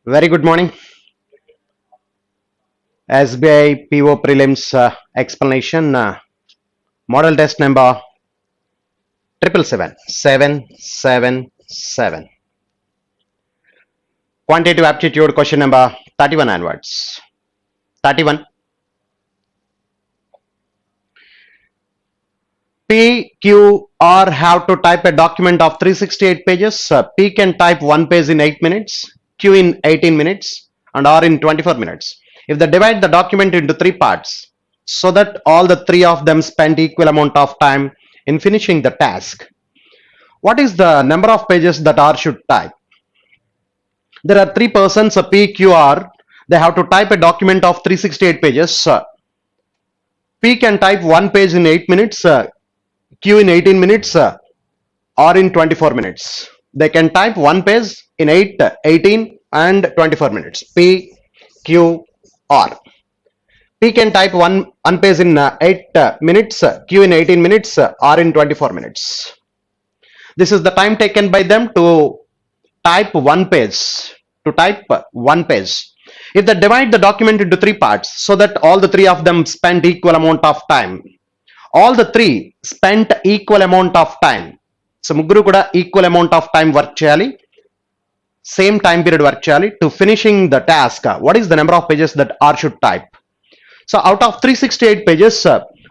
Very good morning. SBI PO prelims explanation. Model test number 777. Quantitative aptitude question number 31 onwards. 31. P, Q, R have to type a document of 368 pages. P can type one page in 8 minutes, Q in 18 minutes, and R in 24 minutes. If they divide the document into three parts, so that all the three of them spend equal amount of time in finishing the task, what is the number of pages that R should type? There are three persons, P, Q, R. They have to type a document of 368 pages. P can type one page in 8 minutes, Q in 18 minutes, or in 24 minutes. They can type one page in 8, 18 and 24 minutes. P, Q, R. P can type one page in 8 minutes, Q in 18 minutes, R in 24 minutes. This is the time taken by them to type one page. If they divide the document into three parts, so that all the three of them spend equal amount of time. All the three spent equal amount of time. So ముగ్గురు కూడా equal amount of time work చేయాలి, same time period work చేయాలి to finishing the task. What is the number of pages that R should type? So out of 368 pages,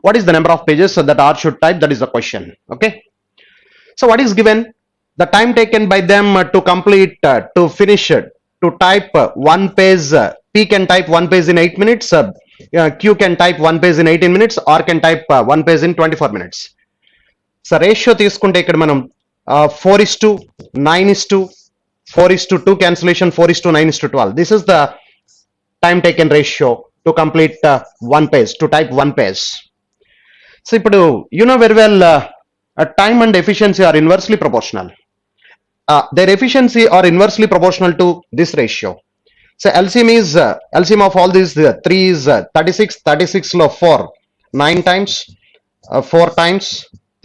what is the number of pages that R should type? That is the question. Okay. So what is given? The time taken by them to complete, to finish, to type one page. P can type one page in 8 minutes. Q can type one page in 18 minutes. R can type one page in 24 minutes. So ratio తీసుకుంటే ఇక్కడ మనం 4:9:2, 4:2 cancellation, 4:9:12. This is the time taken ratio to complete one page, to type one page. So ఇప్పుడు you know very well time and efficiency are inversely proportional. Their efficiency are inversely proportional to this ratio. So LCM is LCM of all these three is 36. 36 lo 4 9 times, 4 times,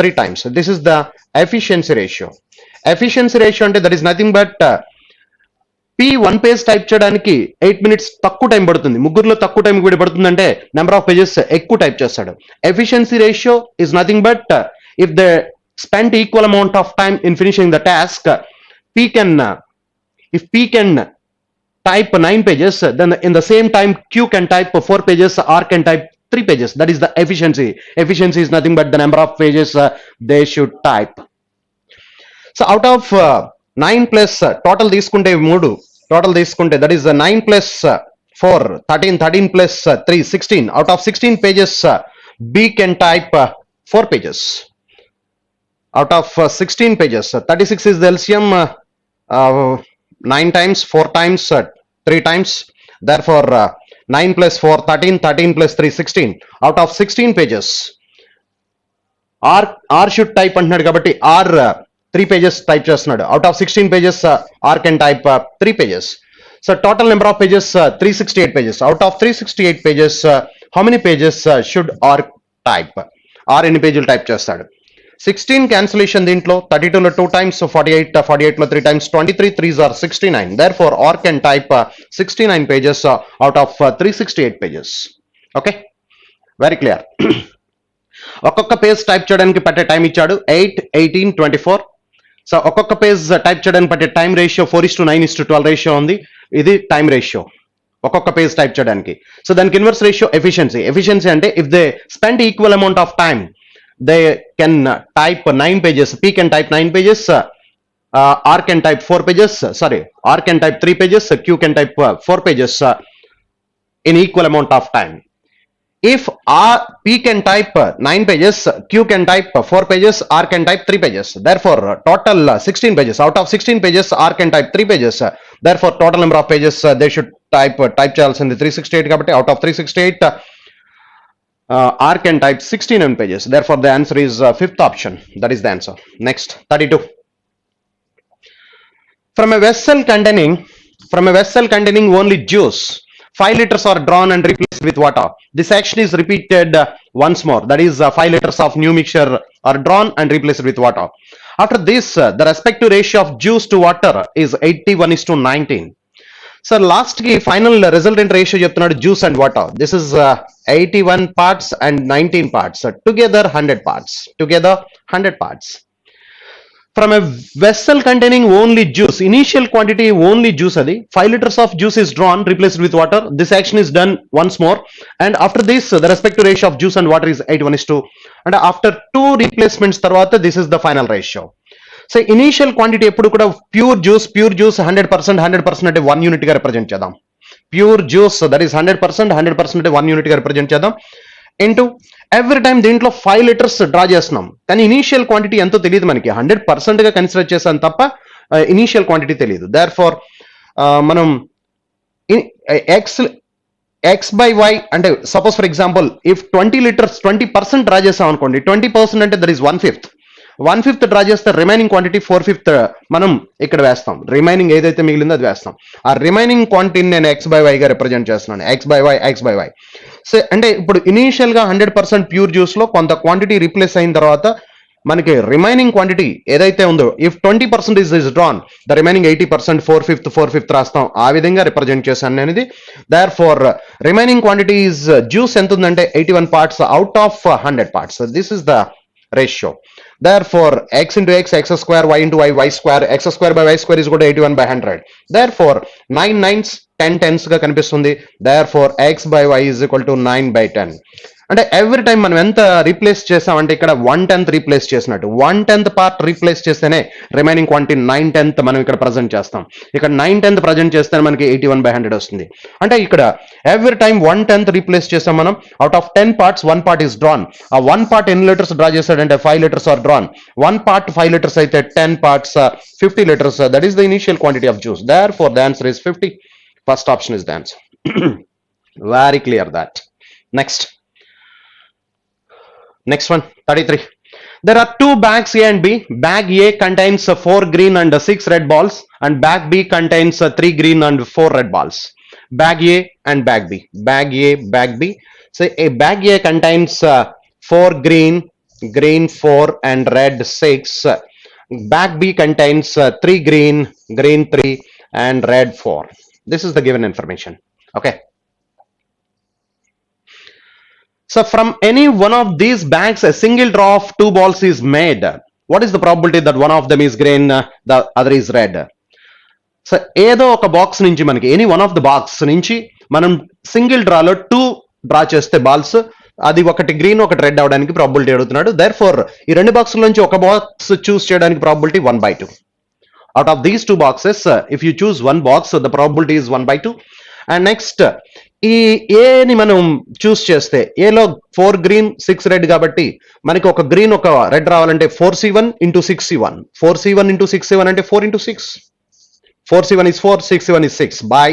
3 times. So this is the efficiency ratio. Efficiency ratio అంటే that is nothing but P one page type చేయడానికి 8 minutes తక్కువ time పడుతుంది. ముగ్గురులో తక్కువ time కూడా పడుతుంది అంటే number of pages ఎక్కువ టైప్ చేస్తాడు. Efficiency ratio is nothing but if they spend equal amount of time in finishing the task, if P can type 9 pages, then in the same time Q can type 4 pages, R can type 3 pages. That is the efficiency. Efficiency is nothing but the number of pages they should type. So out of 9 plus total తీసుకుంటే 3 total తీసుకుంటే, that is 9 plus 4 13, 13 plus 3 16. Out of 16 pages, B can type 4 pages. Out of 16 pages, 36 is the LCM, 9 times, 4 times, 3 times. Therefore 9 plus 4 13, 13 plus 3 16. Out of 16 pages, R should type అంటున్నాడు కాబట్టి R 3 pages type చేస్తున్నాడు. Out of 16 pages, R can type 3 pages. So total number of pages 368 pages. Out of 368 pages, how many pages should R type? R ఎన్ని పేజీలు type చేస్తాడు? 16 cancellation దీంట్లో 32 లో 2 times, 48, 48 లో 3 times, 23 3s are 69. Therefore R can type 69 pages out of 368 pages. Okay, very clear. ఒక్కొక్క page type చేయడానికి పట్టే time ఇచ్చాడు 8, 18, 24. సో ఒక్కొక్క పేజ్ టైప్ చేయడానికి పట్టే టైం రేషియో 4:9:12 రేషియో ఉంది. ఇది టైం రేషియో ఒక్కొక్క పేజ్ టైప్ చేయడానికి. సో దానికి ఇన్వర్స్ రేషియో ఎఫిషియన్సీ అంటే if they spend equal amount of time, they can type 9 pages. P can type 9 pages, R can type 4 pages, R can type 3 pages, Q can type 4 pages in equal amount of time. If P can type 9 pages, Q can type 4 pages, R can type 3 pages. Therefore total 16 pages. Out of 16 pages, R can type 3 pages. Therefore total number of pages they should type చేయాల్సింది 368 కాబట్టి out of 368, R can type 69 pages. Therefore the answer is fifth option. That is the answer. Next, 32. From a vessel containing only juice, 5 liters are drawn and replaced with water. This action is repeated once more. That is 5 liters of new mixture are drawn and replaced with water. After this, the respective ratio of juice to water is 81:19. So last కి final resultant ratio చెప్తున్నాడు juice and water. This is 81 parts and 19 parts. Together 100 parts. Together 100 parts. From a vessel containing only juice, initial quantity only juice adi 5 liters of juice is drawn, replaced with water. This action is done once more, and after this the respective ratio of juice and water is 81:2, and after two replacements tarvata this is the final ratio. So initial quantity ఎప్పుడు కూడా pure juice 100% అంటే 1 unit గా represent చేద్దాం. Pure juice that is 100% అంటే 1 unit గా represent చేద్దాం. Into every time దీంట్లో 5 litres draw చేస్తున్నాం, కానీ ఇనీషియల్ క్వాంటిటీ ఎంతో తెలియదు మనకి, 100% గా కన్సిడర్ చేసాం తప్ప ఇనీషియల్ క్వాంటిటీ తెలియదు. దేర్ ఫార్ మనం ఎక్స్ బై వై అంటే suppose for example if 20 litres 20% draw చేసాం అనుకోండి, 20% అంటే దట్ ఈస్ 1/5 డ్రా చేస్తే రిమైనింగ్ క్వాంటిటీ 4/5 మనం ఇక్కడ వేస్తాం. రిమైనింగ్ ఏదైతే మిగిలిందో అది వేస్తాం. ఆ రిమైనింగ్ క్వాంటిటీని నేను ఎక్స్ బై వై గా రిప్రజెంట్ చేస్తున్నాను. X by y. సో అంటే ఇప్పుడు ఇనీషియల్ గా 100% ప్యూర్ జ్యూస్ లో కొంత క్వాంటిటీ రీప్లేస్ అయిన తర్వాత మనకి రిమైనింగ్ క్వాంటిటీ ఏదైతే ఉందో if 20% is drawn, the remaining 80% 4/5 రాస్తాం. ఆ విధంగా రిప్రజెంట్ చేశాను నేను ఇది. Therefore remaining quantity is juice ఎంత ఉందంటే 81 parts out of 100 parts. This is the ratio. Therefore, x into x square, y into y square, x square by y square is equal to 81/100. Therefore, 9 9s 10 10s గా కనిపిస్తుంది. Therefore, x by y is equal to 9/10. అంటే every time మనం ఎంత replace చేసామంటే ఇక్కడ 1/10 replace చేసినట్టు, 1/10 part replace చేస్తేనే remaining quantity 9/10 మనం ఇక్కడ ప్రజెంట్ చేస్తాం. ఇక్కడ 9/10 ప్రజెంట్ చేస్తేనే మనకి 81/100 వస్తుంది. అంటే ఇక్కడ ఎవ్రీ టైం 1/10 రీప్లేస్ చేస్తాం మనం. Out of 10 parts 1 part is drawn. ఆ 1 part ఎన్ని లీటర్స్ డ్రా చేస్తాడంటే 5 liters are drawn. 1 part 5 liters అయితే 10 parts 50 liters. That is the initial quantity of juice. Therefore, the answer is 50. First option is the answer. Very clear that. Next one, 33. There are two bags A and B. Bag A contains 4 green and 6 red balls, and bag B contains 3 green and 4 red balls. Bag A and bag B. Bag A, bag B. So a bag A contains 4 green, 4 and red 6. Bag B contains 3 green, 3 and red 4. This is the given information. Okay. So from any one of these bags, a single draw of 2 balls is made. What is the probability that one of them is green, the other is red? So ఏదో ఒక box నుంచి మనకి any one of the box నుంచి మనం single డ్రాలో 2 draw చేస్తే balls, అది ఒకటి గ్రీన్ ఒకటి రెడ్ అవడానికి ప్రాబిలిటీ అడుగుతున్నాడు. దేర్ ఫోర్ ఈ రెండు బాక్సుల నుంచి ఒక బాక్స్ చూస్ చేయడానికి probability 1/2. Out of these 2 boxes, if you choose one box, so the probability is 1/2. And next, ఈ ఏని మనం చూస్ చేస్తే ఏలో 4 green 6 red కాబట్టి మనకి ఒక గ్రీన్ ఒక రెడ్ రావాలంటే 4c1 into 6c1. 4c1 into 6c1 అంటే 4 into 6. 4c1 is 4, 6c1 is 6 by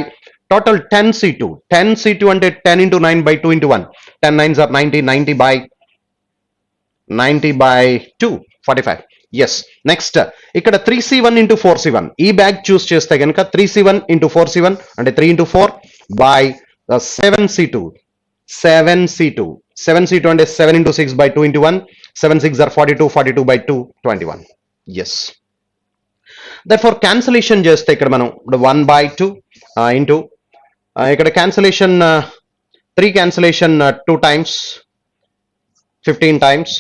total 10c2. 10c2 అంటే 10 into 9 by 2 into 1. 10 9s are 90, 90 by 2, 45. Yes. Next, ఇక్కడ 3c1 into 4c1. ఈ బ్యాగ్ చూస్ చేస్తే కనుక 3c1 into 4c1 అంటే 3 into 4 by 7c2. 7c2 అంటే 7 into 6 by 2 into 1. 7 6 are 42, 42 by 2, 21. Yes. Therefore, cancellation చేస్తే ఇక్కడ మనం 1/2 into ఇక్కడ cancellation 3 cancellation 2 times 15 times.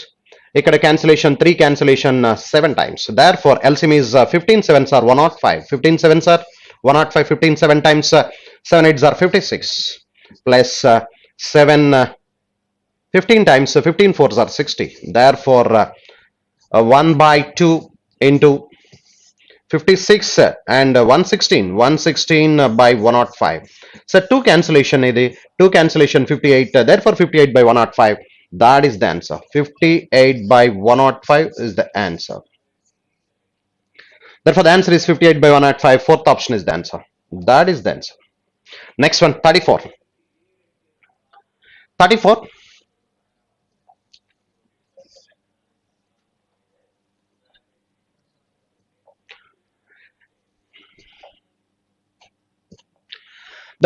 ఇక్కడ cancellation 3 cancellation 7 times. Therefore, LCM is 15 7s are 105. 15 7s are 105. 15 7 times 7 8s are 56. Plus 7 15 times 15 4s are 60. Therefore, 1/2 into 56 and 116 by 105. So 2 cancellation ఇది 2 cancellation 58. Therefore, 58 by 105. That is the answer. 58 by 105 is the answer. Therefore, the answer is 58 by 105. Fourth option is the answer. That is the answer. Next one, 34. 34.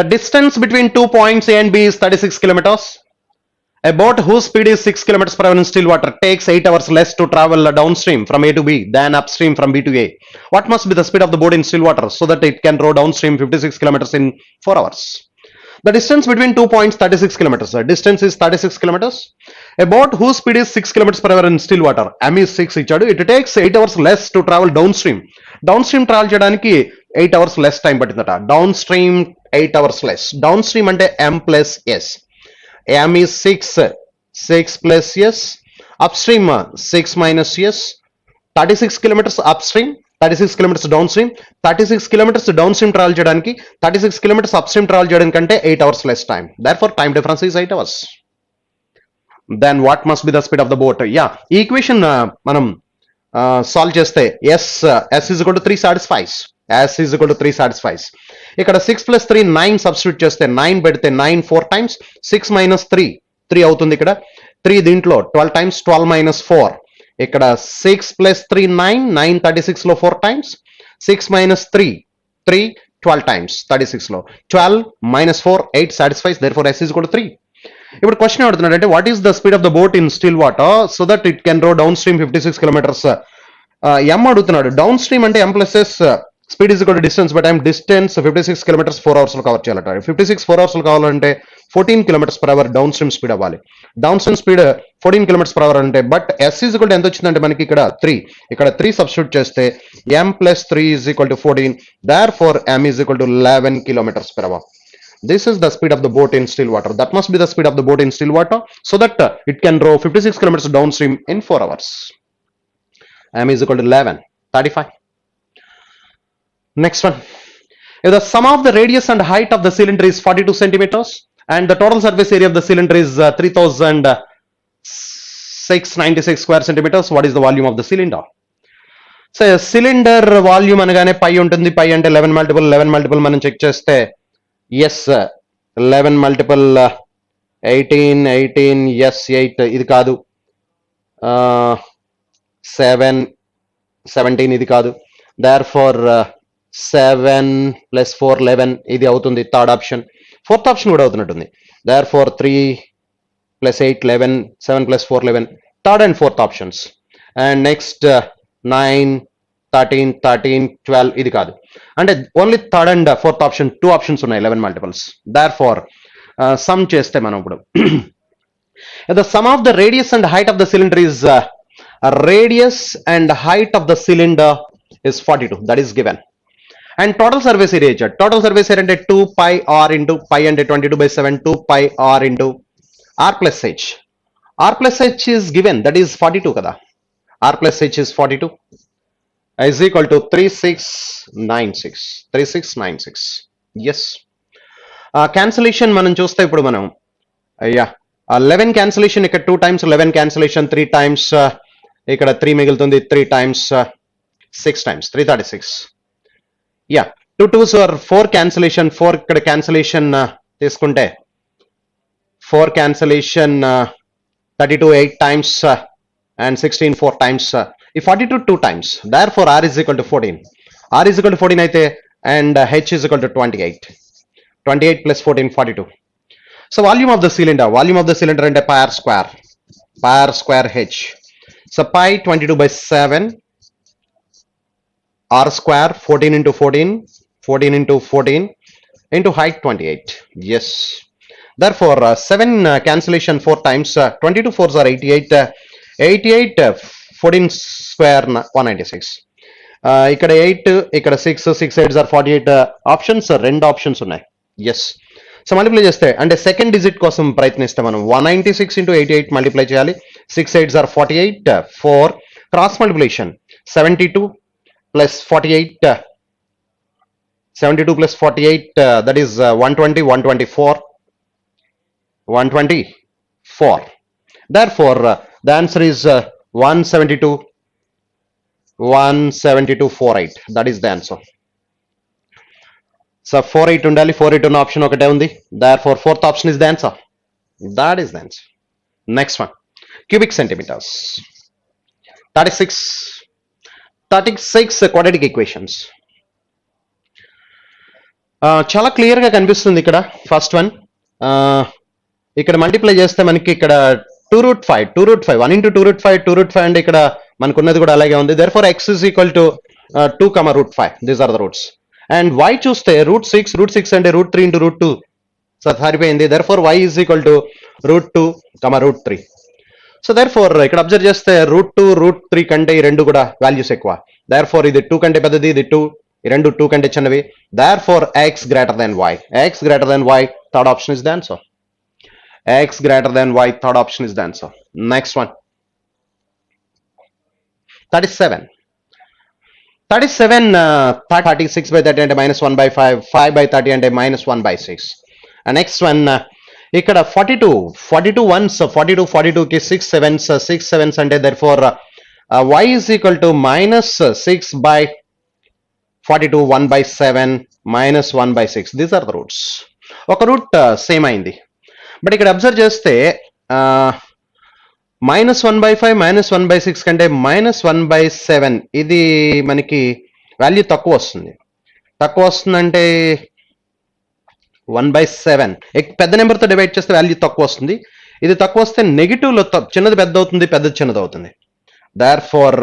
The distance between 2 points A and B is 36 kilometers. A boat whose speed is 6 kilometers per hour in still water takes 8 hours less to travel downstream from A to B than upstream from B to A. What must be the speed of the boat in still water so that it can row downstream 56 kilometers in 4 hours? The distance between 2 points 36 kilometers. The distance is 36 kilometers. A boat whose speed is 6 kilometers per hour in still water. M is 6 ఇచ్చాడు. It takes 8 hours less to travel downstream. Downstream travel చేయడానికి 8 hours less time పట్టిందట. Downstream 8 hours less. Downstream అంటే M plus S. M is 6. 6 plus S. Upstream 6 minus S. 36 kilometers upstream. 36 kilometers downstream. 36 kilometers downstream travel చేయడానికి 36 kilometers upstream travel చేయడానికి అంటే 8 hours less time. Therefore, time difference is 8 hours. Then what must be the speed of the boat? Yeah, ఈ equation మనం solve చేస్తే S is equal to 3 satisfies. S is equal to 3 satisfies. ఇక్కడ 6 plus 3 9 substitute చేస్తే 9 పెడితే 9 4 times 6 minus 3 అవుతుంది ఇక్కడ 3 దీంట్లో 12 times 12 minus 4 ఇక్కడ 6 plus 3 9 36 లో 4 times 6 minus 3 12 times 36 లో 12 minus 4 8 satisfies, therefore S is equal to 3. ఇప్పుడు క్వశ్చన్ అడుగుతున్నాడు అంటే what is the speed of the boat in still water so that it can row downstream 56 kilometres. M అడుగుతున్నాడు. Downstream అంటే M plus S speed is equal to distance but time distance 56 kilometres 4 hours లో cover చేయాలట. 56 4 hours లో కావాలంటే 14 kilometres per hour downstream speed అవ్వాలి. Downstream speed 14 kilometres per hour అంటే but S is equal to ఎంత వచ్చిందంటే మనకి ఇక్కడ 3 ఇక్కడ 3 సబ్స్టిట్యూట్ చేస్తే M plus 3 is equal to 14, therefore M is equal to 11 kilometers per hour. This is the speed of the boat in still water. That must be the speed of the boat in still water so that it can row 56 kilometers downstream in 4 hours. M is equal to 11, 35. Next one. If the sum of the radius and height of the cylinder is 42 centimeters and the total surface area of the cylinder is 3696 square centimeters, what is the volume of the cylinder? So cylinder volume అనగానే పై ఉంటుంది. పై అంటే 11 multiple మనం check చేస్తే yes 11 multiple 18 yes 8 ఇది కాదు 17 ఇది కాదు, therefore 7 plus 4 11 ఇది అవుతుంది థర్డ్ ఆప్షన్. ఫోర్త్ ఆప్షన్ కూడా అవుతున్నట్టుంది, therefore 3 plus 8 11 7 plus 4 11 third and fourth options. And next 9 13 12 ఇది కాదు అంటే only third and fourth option 2 options ఉన్నాయి 11 మల్టిపుల్స్. therefore సమ్ చేస్తే మనం ఇప్పుడు the sum of the radius and height of the cylinder is radius and height of the cylinder is 42, that is given. And total surface area ఇచ్చాడు. total surface area అంటే 2 pi r into pi అంటే 22/7 2 pi r into r plus h. r plus h is given, that is 42 కదా. r plus h is 42 is equal to 3696. Yes. Cancellation మనం చూస్తే ఇప్పుడు మనం 11 cancellation ఇక్కడ 2 times 11 cancellation 3 times ఇక్కడ 3 మిగులుతుంది 3 times 6 times 336. 2 2s are 4 cancellation 4 ఇక్కడ cancellation తీసుకుంటే 4 cancellation 32 8 times and 16 4 times ఈ 42 2 times, therefore r is equal to 14. r is equal to 14 అయితే and h is equal to 28 plus 14 42. So volume of the cylinder అంటే pi r square h. So pi 22/7 r square 14 into 14 into 14 into height 28. Yes. Therefore 7 cancellation 4 times 22 4s are 88 14 square 196. ఇక్కడ 8 ఇక్కడ 6 8s are 48 options రెండు options ఉన్నాయి. Yes. So multiply చేస్తే అంటే second digit కోసం ప్రయత్నిస్తే మనం 196 into 88 మల్టిప్లై చేయాలి. 6 8s are 48 4 cross multiplication 72 plus 48 that is 124. Therefore the answer is 172.48. that is the answer. So 48 ఉండాలి, 48 ఉన్న ఆప్షన్ ఒకటే ఉంది, therefore fourth option is the answer. That is the answer. Next one, cubic centimeters. 36 quadratic equations. చాలా clear గా కనిపిస్తుంది ఇక్కడ. First one ఇక్కడ multiply చేస్తే మనకి ఇక్కడ 2 root 5 1 into 2 root 5 అంటే ఇక్కడ మనకు ఉన్నది కూడా అలాగే ఉంది. therefore x is equal to 2 comma root 5. These are the roots. And y చూస్తే root 6 అంటే root 3 into root 2. సో సరిపోయింది. therefore y is equal to root 2 comma root 3. So therefore ఇక్కడ అబ్జర్వ్ చేస్తే root 2 root 3 కంటే ఈ రెండు కూడా values ఎక్కువ. therefore ఇది 2 కంటే పెద్దది, ఇది 2, ఈ రెండు 2 కంటే చిన్నవి. therefore x greater than y. x greater than y, third option is the answer. x greater than y, third option is the answer. Next one. 37. 36 by 30 అంటే minus 1 by 5. 5 by 30 అంటే minus 1 by 6. And next one, ఇక్కడ 42 ones, 42 కి 6 sevens అంటే therefore y is equal to minus 6 by 42, 1 by 7, minus 1 by 6. These are the roots. ఒక route same అయింది. But ఇక్కడ observe చేస్తే -1/5 -1/6 కంటే -1/7 ఇది మనకి వాల్యూ తక్కువ వస్తుందంటే 1/7 పెద్ద నెంబర్తో డివైడ్ చేస్తే వాల్యూ తక్కువ వస్తుంది. ఇది తక్కువ వస్తే నెగిటివ్లో చిన్నది పెద్ద అవుతుంది, పెద్దది చిన్నది అవుతుంది. therefore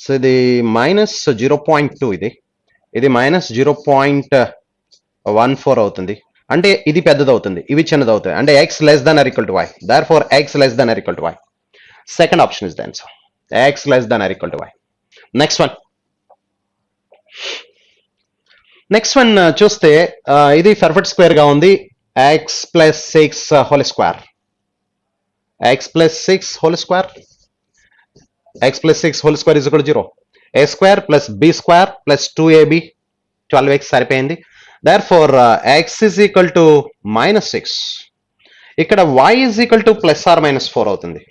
సో ఇది -0.2, ఇది -0.14 అవుతుంది. అంటే ఇది పెద్దది అవుతుంది, ఇవి చిన్నది అవుతాయి. అంటే x less than or equal to y. therefore x less than or equal to y. Second option is the answer. x less than or equal to y. Next one చూస్తే ఇది పర్ఫెక్ట్ స్క్వేర్ గా ఉంది. x plus 6 whole square. x plus 6 whole square. x plus 6 whole square is equal to 0. a square plus b square plus 2ab 12x సరిపోయింది. therefore x is equal to -6. ఇక్కడ y is equal to +or-4 అవుతుంది.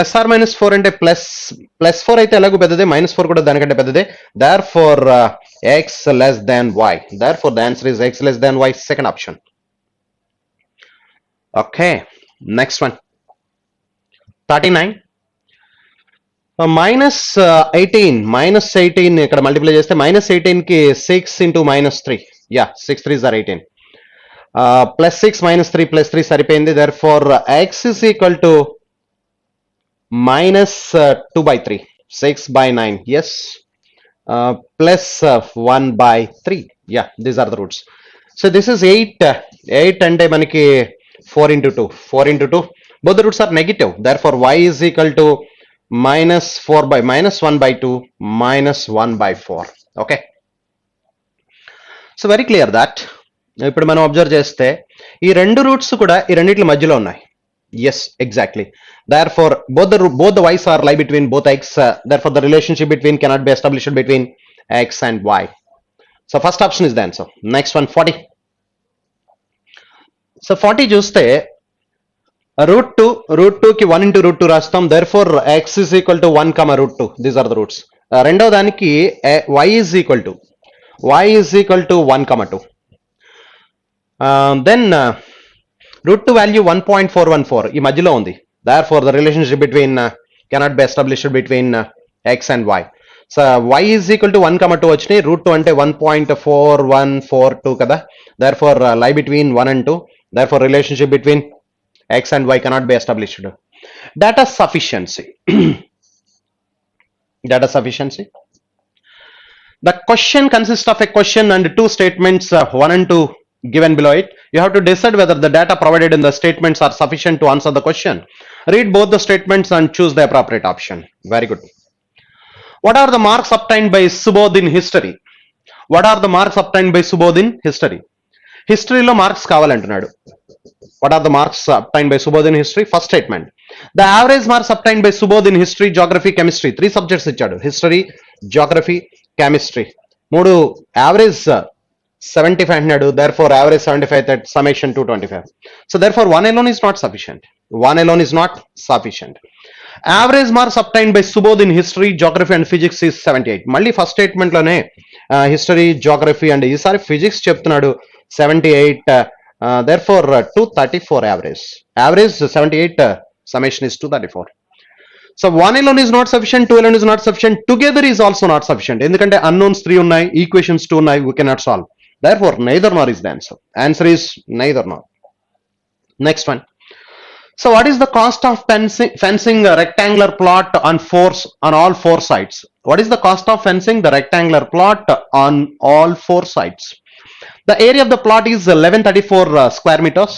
+or-4 అంటే +4 అయితే ఎలాగో పెద్దదే, -4 కూడా దానికంటే పెద్దదే. therefore x less than y. therefore the answer is x less than y, second option. Okay, next one. 39. -18 ఇక్కడ మల్టిప్లై చేస్తే -18 కి 6 into -3. 6 3s are 18. +6 -3 +3 సరిపోయింది. therefore x is equal to -2/3. 6/9, yes. Plus 1/3. These are the roots. So this is 8 అంటే మనకి 4 into 2. Both the roots are negative. therefore y is equal to -1/2 -1/4. Okay. So very clear that. ఇప్పుడు మనం observe చేస్తే ఈ రెండు roots కూడా ఈ రెండిట్ల మధ్యలో ఉన్నాయి. Yes, exactly. therefore both the y's are lie between both x. therefore the relationship between cannot be established between x and y. So first option is the answer. Next one, 40. So 40 చూస్తే root 2 కి 1 into root 2 రాస్తాం. therefore x is equal to 1 comma root 2. These are the roots. రెండో దానికి y is equal to 1 comma 2. Then root 2 value 1.414 ఈ మధ్యలో ఉంది. therefore the relationship between cannot be established between x and y. So y is equal to 1 comma 2 వచ్చినాయి. root 2 అంటే 1.4142 కదా. therefore lie between 1 and 2. therefore relationship between x and y cannot be established. Data sufficiency. The question consists of a question and two statements, 1 and 2 given below it. You have to decide whether the data provided in the statements are sufficient to answer the question. Read both the statements and choose the appropriate option. Very good. What are the marks obtained by Subodh in history? Historyలో marks కావాలంటున్నాడు. What are the marks obtained by Subodh in history? First statement. The average marks obtained by Subodh in history, geography, chemistry. 3 subjects ఇచ్చాడు. history, geography, chemistry. 3 average 75 అంటున్నాడు. therefore average 75 at summation 225. So therefore one alone is not sufficient. Average marks obtained by Subodh in history, geography and physics is 78. మళ్ళీ first statement లోనే history, geography and ఈసారి physics చెప్తున్నాడు 78. therefore 234 average 78, summation is 234. So 1 alone is not sufficient, 2 alone is not sufficient, together is also not sufficient. ఎందుకంటే unknowns 3 ఉన్నాయి, equations 2 ఉన్నాయి, we cannot solve. therefore neither nor is the answer. Answer is neither nor. Next one. So what is the cost of fencing a rectangular plot on all four sides? What is the cost of fencing the rectangular plot on all four sides? The area of the plot is 1134 square meters.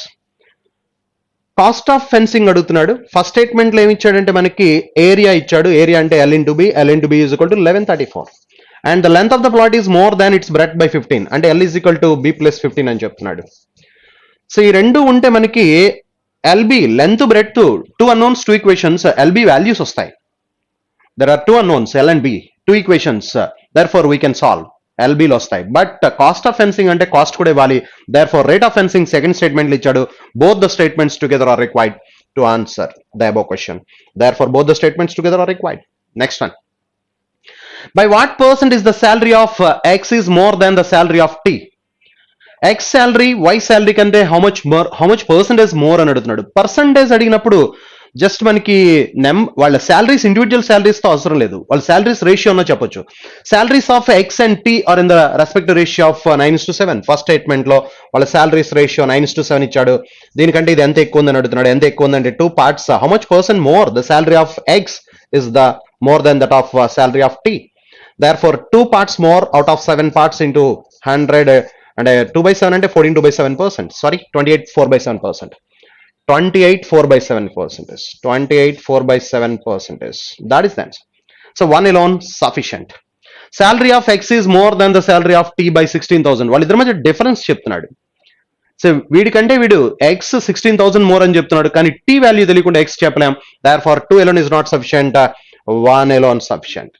Cost of fencing అడుగుతున్నాడు. First statement లో ఏమి ఇచ్చాడంటే మనకి area ఇచ్చాడు. Area అంటే L into B, L into B is equal to 1134. And the length of the plot is more than its breadth by 15. అంటే L is equal to B plus 15 అని చెప్తున్నాడు. So ఈ రెండు ఉంటే మనకి LB length breadth two unknowns, two equations, LB values వస్తాయి. There are two unknowns L and B, two equations, therefore we can solve. LB లో వస్తాయి. బట్ కాస్ట్ ఆఫ్ ఫెన్సింగ్ అంటే కాస్ట్ కూడా ఇవ్వాలి. therefore rate of fencing second statement లో ఇచ్చాడు. both the statements together are required to answer the above question. therefore both the statements together are required. Next one. By what percent is the salary of X is more than the salary of T? X salary Y salary కంటే how much percentage more అని అడుగుతున్నాడు. Percentage అడిగినప్పుడు just మనకి వాళ్ళ salaries individual salaries తో అవసరం లేదు. వాళ్ళ శాలరీస్ రేషియో అన్న చెప్పొచ్చు. Salaries of X and T are in the respective ratio of 9:7. First statement లో వాళ్ళ శాలరీస్ రేషియో 9:7 ఇచ్చాడు. దీనికంటే ఇది ఎంత ఎక్కువ ఉందని అడుగుతున్నాడు. ఎంత ఎక్కువ ఉందంటే 2 parts. How much percent more the salary of X is the more than that of salary of T. Therefore 2 parts more out of 7 parts into 100 and 2/7 అంటే 14 2/7%. Sorry, 28 4/7%. 28 4/7%. 28 4/7%. That is the answer. So one alone sufficient. Salary of X is more than the salary of T by 16,000. వాళ్ళిద్దరి మధ్య difference చెప్తున్నాడు. So వీడికంటే వీడు X 16,000 more అని చెప్తున్నాడు, కానీ T value తెలియకుండా X చెప్పలేం. Therefore 2 alone is not sufficient. 1 alone sufficient.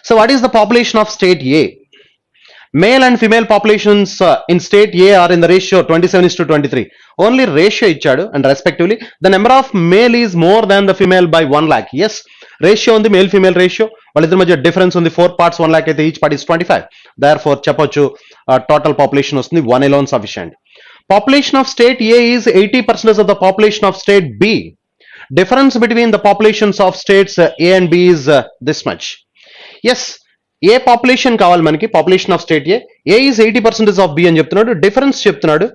So what is the population of state A? Male and female populations in state A are in the ratio 27:23. Only ratio ఇచ్చాడు and respectively the number of male is more than the female by 1 lakh. Yes, ratio ఉంది, male female ratio. వాళ్ళిద్దరి మధ్య difference ఉంది. 4 parts 1 lakh అయితే each part is 25. Therefore చెప్పొచ్చు total population వస్తుంది. 1 alone sufficient. Population of state A is 80% of the population of state B. Difference between the populations of states A and B is this much. Yes, ఏ population కావాలి మనకి, population of state A is 80% of B అని చెప్తున్నాడు. Difference చెప్తున్నాడు.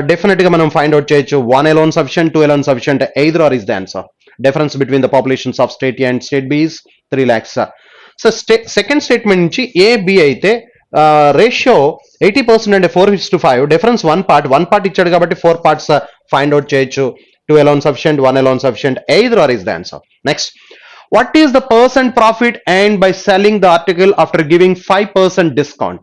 Definite గా మనం find out చేయొచ్చు. 1 alone sufficient, 2 alone sufficient, either or is the answer. Difference between the populations of state A and state B is 3 lakhs. So second statement నుంచి A B అయితే ratio 80% అంటే 4:5. Difference 1 part ఇచ్చాడు కాబట్టి 4 parts find out చేయొచ్చు. 2 alone sufficient, 1 alone sufficient, either or is the answer. Next. What is the percent profit earned by selling the article after giving 5% discount?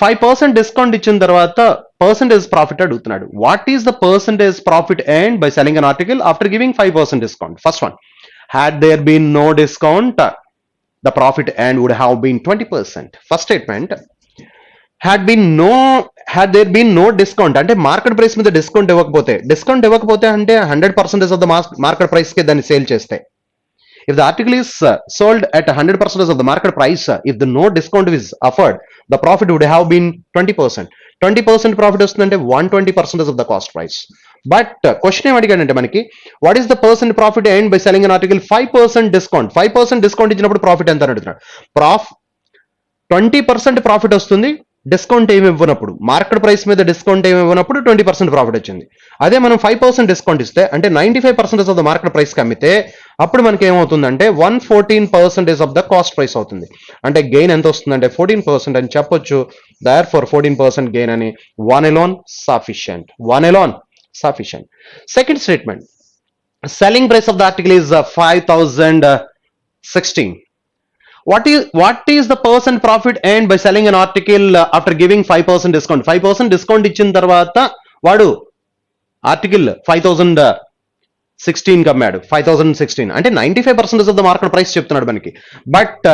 5% discount ఇచ్చిన తర్వాత percentage profit అడుగుతున్నాడు. What is the percentage profit earned by selling an article after giving 5% discount? First one, had there been no discount, the profit earned would have been 20%. First statement, had there been no discount అంటే market price మీద discount ఇవ్వకపోతే అంటే 100% of the market price కి దాన్ని sale చేస్తే. If the article is sold at 100% of the market price, if the no discount is offered, the profit would have been 20%. 20% profit వస్తుందంటే 120% of the cost price. But question ఏం అడిగాడంటే మనకి, what is the percent profit earned by selling an article? 5% discount. 5% discount ఇచ్చినప్పుడు profit ఎంత అని అడుగుతున్నాడు. 20% profit వస్తుంది, discount ఏమి ఇవ్వనప్పుడు, market price మీద డిస్కౌంట్ ఏమి ఇవ్వనప్పుడు 20% ప్రాఫిట్ వచ్చింది. అదే మనం 5% డిస్కౌంట్ ఇస్తే అంటే 95% ఆఫ్ ద మార్కెట్ ప్రైస్ కి అమ్మితే అప్పుడు మనకి ఏమవుతుందంటే 114% ఆఫ్ ద కాస్ట్ ప్రైస్ అవుతుంది. అంటే గెయిన్ ఎంత వస్తుందంటే 14% అని చెప్పొచ్చు. therefore 14% గెయిన్ అని. 1 alone sufficient. 1 alone sufficient. Second statement, selling price of the article is 5,016. What is the percent profit earned by selling an article after giving 5% discount? 5% discount ఇచ్చిన తర్వాత వాడు ఆర్టికల్ 5,016 కమ్మాడు. 5,016 అంటే 95% ఆఫ్ ద మార్కెట్ ప్రైస్ చెప్తున్నాడు మనకి. But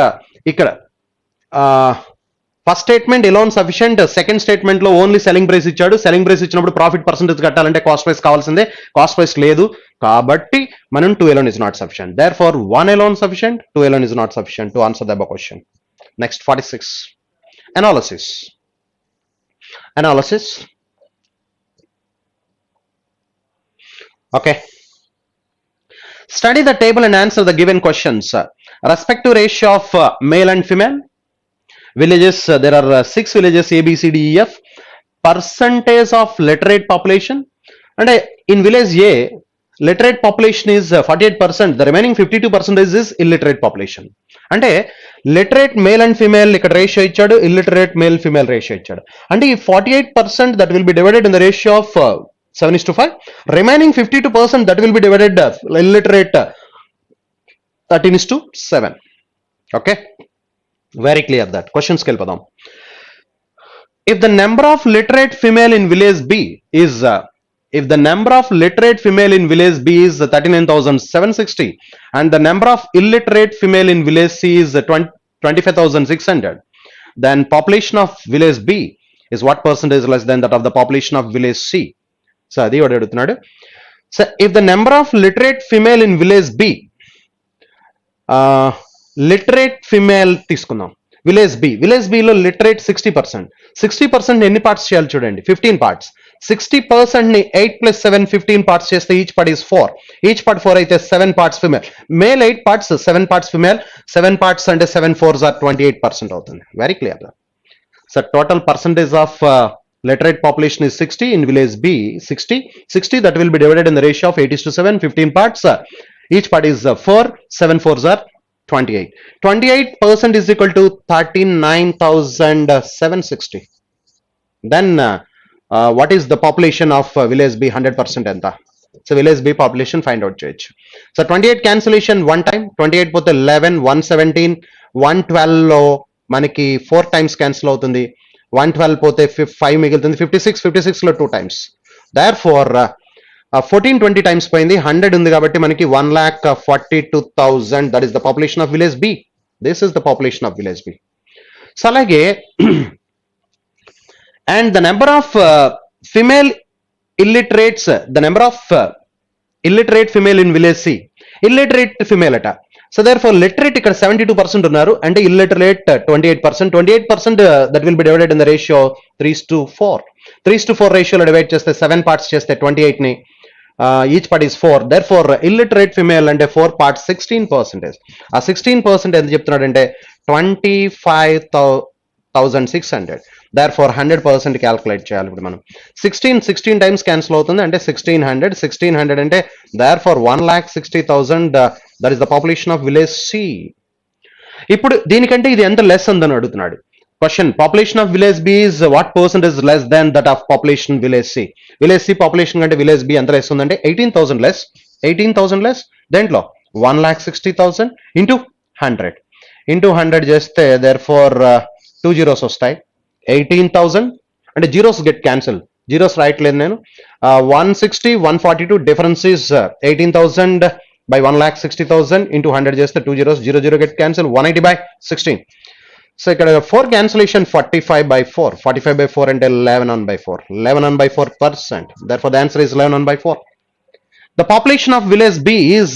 ఇక్కడ first statement alone sufficient, second statement లో only selling price ఇచ్చాడు. Selling price ఇచ్చినప్పుడు ప్రాఫిట్ పర్సెంటేజ్ కట్టాలంటే కాస్ట్ ప్రైస్ కావాల్సిందే. కాస్ట్ ప్రైస్ లేదు కాబట్టి మనం 2 alone is not sufficient. Therefore 1 alone sufficient, 2 alone is not sufficient to answer the above question. Next, 46. Analysis. Okay. Study the table and answer the given questions. Respective ratio of male and female. Villages, there are 6 villages A, B, C, D, E, F. Percentage of literate population. అంటే in village A, literate population is 48%, the remaining 52% is illiterate population. అంటే literate male and female ఇక్కడ ratio ఇచ్చాడు, illiterate male female ratio ఇచ్చాడు. అంటే ఈ 48% that will be divided in the ratio of 7:5, remaining 52% that will be divided illiterate 13:7. Okay, very clear that. క్వశ్చన్స్కి వెళ్ళిపోదాం. If the number of literate female in village B is if the number of literate female in village B is 39,760 and the number of illiterate female in village C is 25,600, then population of village B is what percentage less than that of the population of village C? So adi what adugutunnadu. So if the number of literate female in village B, literate female తీసుకుందాం. Village B లో literate 60%. ఎన్ని parts చేయాలి చూడండి, 15 parts. 60% ని 8 + 7 15 parts చేస్తే each part is 4. Each part 4 అయితే 7 parts female. Male 8 parts, 7 parts female. 7 parts అంటే 7 4s are 28% అవుతుంది. Very clear. So total percentage of literate population is 60 in village B. 60 that will be divided in the ratio of 8:7, 15 parts. Each part is 4. 7 4s are 28. 28% is equal to 39,760. Then what is the population of village B? 100% enta. So village B population find out cheyochu. So 28 cancellation one time. 28 పోతే 11, 117, 112 లో మనకి 4 times cancel అవుతుంది. 112 పోతే 5 మిగులుతుంది. 56 లో 2 times. Therefore 1420 times పోయింది. 100 ఉంది కాబట్టి మనకి 1,42,000. That is the population of village B. This is the population of village B. So అలాగే and the number of female illiterates, the number of illiterate female in village C. Illiterate female అట. సో therefore literate ఇక్కడ 72% ఉన్నారు, అంటే illiterate 28%. 28% that will be divided in the ratio 3:4. 3:4 రేషియోలో divide చేస్తే 7 parts చేస్తే 28 ని each part is 4. Therefore illiterate female అంటే 4 పార్ట్స్ 16%. ఆ 16% ఎంత చెప్తున్నాడు అంటే 25,600. దేర్ ఫోర్ 100% క్యాల్కులేట్ చేయాలి. ఇప్పుడు మనం 16 టైమ్స్ క్యాన్సిల్ అవుతుంది అంటే 1600 అంటే therefore 1,60,000. That is the population of village C. ఇప్పుడు దీనికంటే ఇది ఎంత లెస్ ఉందని అడుగుతున్నాడు. Question: population of village B is what percent is less than that of population village C? Village C population కంటే village B ఎంత less ఉందంటే 18,000 less. 18,000 less. దేంట్లో 1,60,000 ఇంటూ 100 చేస్తే దేర్ ఫోర్ 2 zeros వస్తాయి. 18,000 అంటే జీరోస్ గెట్ క్యాన్సిల్. జీరోస్ రాయట్లేదు నేను. 160, 142 difference is 18,000 by 1,60,000 into 100 చేస్తే 2 zeros, 0 get cancel. 180/16. So ఇక్కడ 4 cancellation 45/4. 45/4 అంటే 11/4. 11/4%. Therefore the answer is 11/4. The population of village B is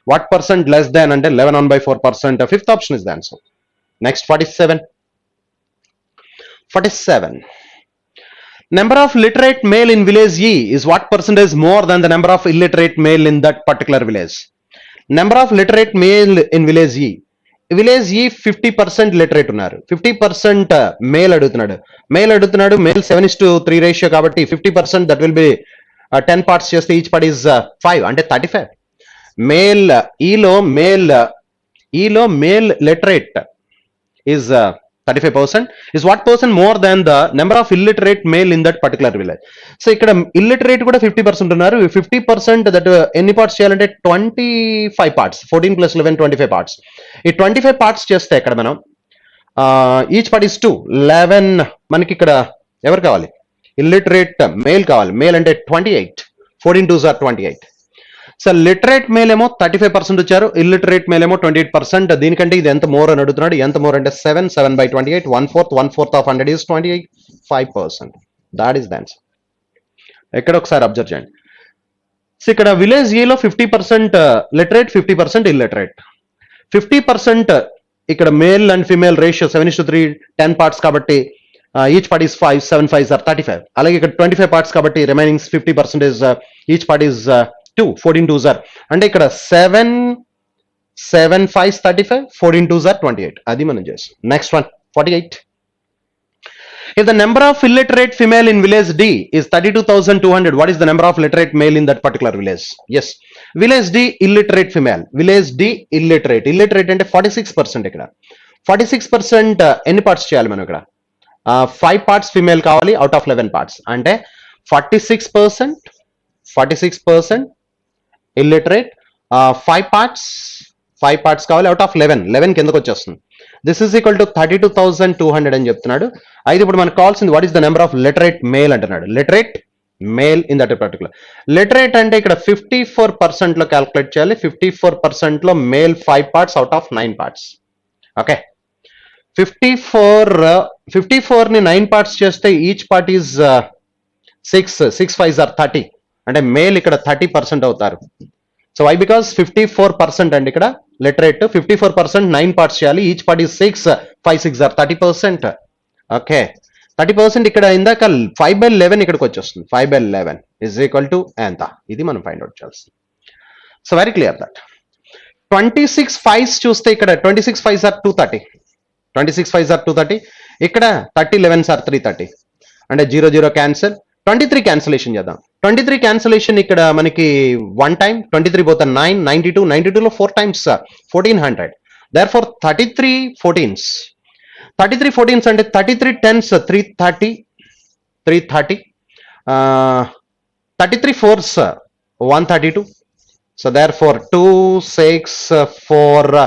what percent less than అంటే 11/4%. Fifth option is the answer. Next 47. Number of literate male in village E is what percentage more than the number of illiterate male in that particular village? Number of literate male in village E. Village ఈ 50% literate ఉన్నారు. 50% male అడుగుతున్నాడు. Male 7:3 ratio కాబట్టి 50% that will B 10 parts చేస్తే each part is 5 అంటే 35. Male ఈలో male literate is 35%. is what person more than the number of illiterate male in that particular village? So ఇక్కడ illiterate కూడా 50% ఉన్నారు. 50% that ఎన్ని parts చేయాలంటే 25 parts. 14 + 11 25 parts. ఈ 25 parts చేస్తే ఇక్కడ మనం ఈచ్ పార్ట్ ఈస్ 2. 11 మనకి ఇక్కడ ఎవరు కావాలి? illiterate మేల్ కావాలి. మేల్ అంటే 28. 14 2s are 28. So literate male ఏమో 35% వచ్చారు, ఇల్లిటరేట్ మేల్ ఏమో 28%. దీనికంటే ఇది ఎంత మోర్ అని అడుగుతున్నాడు. ఎంత మోర్ అంటే 7/28. 1/4 of 100 is 25%. That is the answer. ఎక్కడ ఒకసారి అబ్జర్వ్ చేయండి. సో ఇక్కడ విలేజ్ ఏలో 50% లిటరేట్, 50% ఇల్లిటరేట్. 50% ఇక్కడ male and female ratio 7:3 10 parts కాబట్టి each part is 5. 7 5s are 35. అలాగే ఇక్కడ 25 పార్ట్స్ కాబట్టి remaining 50% each part is 2. 14 2s are అంటే ఇక్కడ 7 5s 35. 14 2s are 28. అది మనం చేస్తాం. Next one 48. If the number of illiterate female in village D is 32,200, what is the number of literate male in that particular village? Yes, village D illiterate female, village D illiterate, illiterate అంటే 46% ఇక్కడ 46% ఎన్ని parts చేయాలి మనం ఇక్కడ 5 parts female కావాలి out of 11 parts అంటే 46% illiterate, 5 parts కావాలి out of 11 కిందకు వచ్చేస్తుంది. దిస్ ఈజ్ ఈక్వల్ టు 32,200 అని చెప్తున్నాడు. అయితే ఇప్పుడు మనకు కావాల్సింది what is the number of literate male అంటున్నాడు. Literate male in that particular. Literate అంటే ఇక్కడ 54% లో క్యాల్కులేట్ చేయాలి. 54% లో male 5 parts out of 9 parts. Okay, 54 ని 9 parts చేస్తే each part is 6 5s are 30 అంటే మేల్ ఇక్కడ 30% అవుతారు. సో వై బికాస్ 54% అండి ఇక్కడ లిటరేట్ 54% 9 parts చేయాలి. Each part is 6 5 6 are 30%. Okay, 30% ఇక్కడ ఇందాక 5/11 ఇక్కడికి వచ్చేస్తుంది. 5/11 ఇజ్ ఈక్వల్ టు ఎంత, ఇది మనం ఫైండ్ అవుట్ చేయాల్సింది. So very clear that 26 5s చూస్తే ఇక్కడ 26 5s are 230, 26 5s are 230, ఇక్కడ 30 11s are 330 అంటే 0 క్యాన్సిల్. 23 క్యాన్సిలేషన్ చేద్దాం. 23 క్యాన్సిలేషన్ ఇక్కడ మనకి 1 time, 23 పోతే 9, 92 లో 4 times 1400. therefore 33 14s అంటే 33 10s 330, 33 4s 132. సో therefore 2 6 4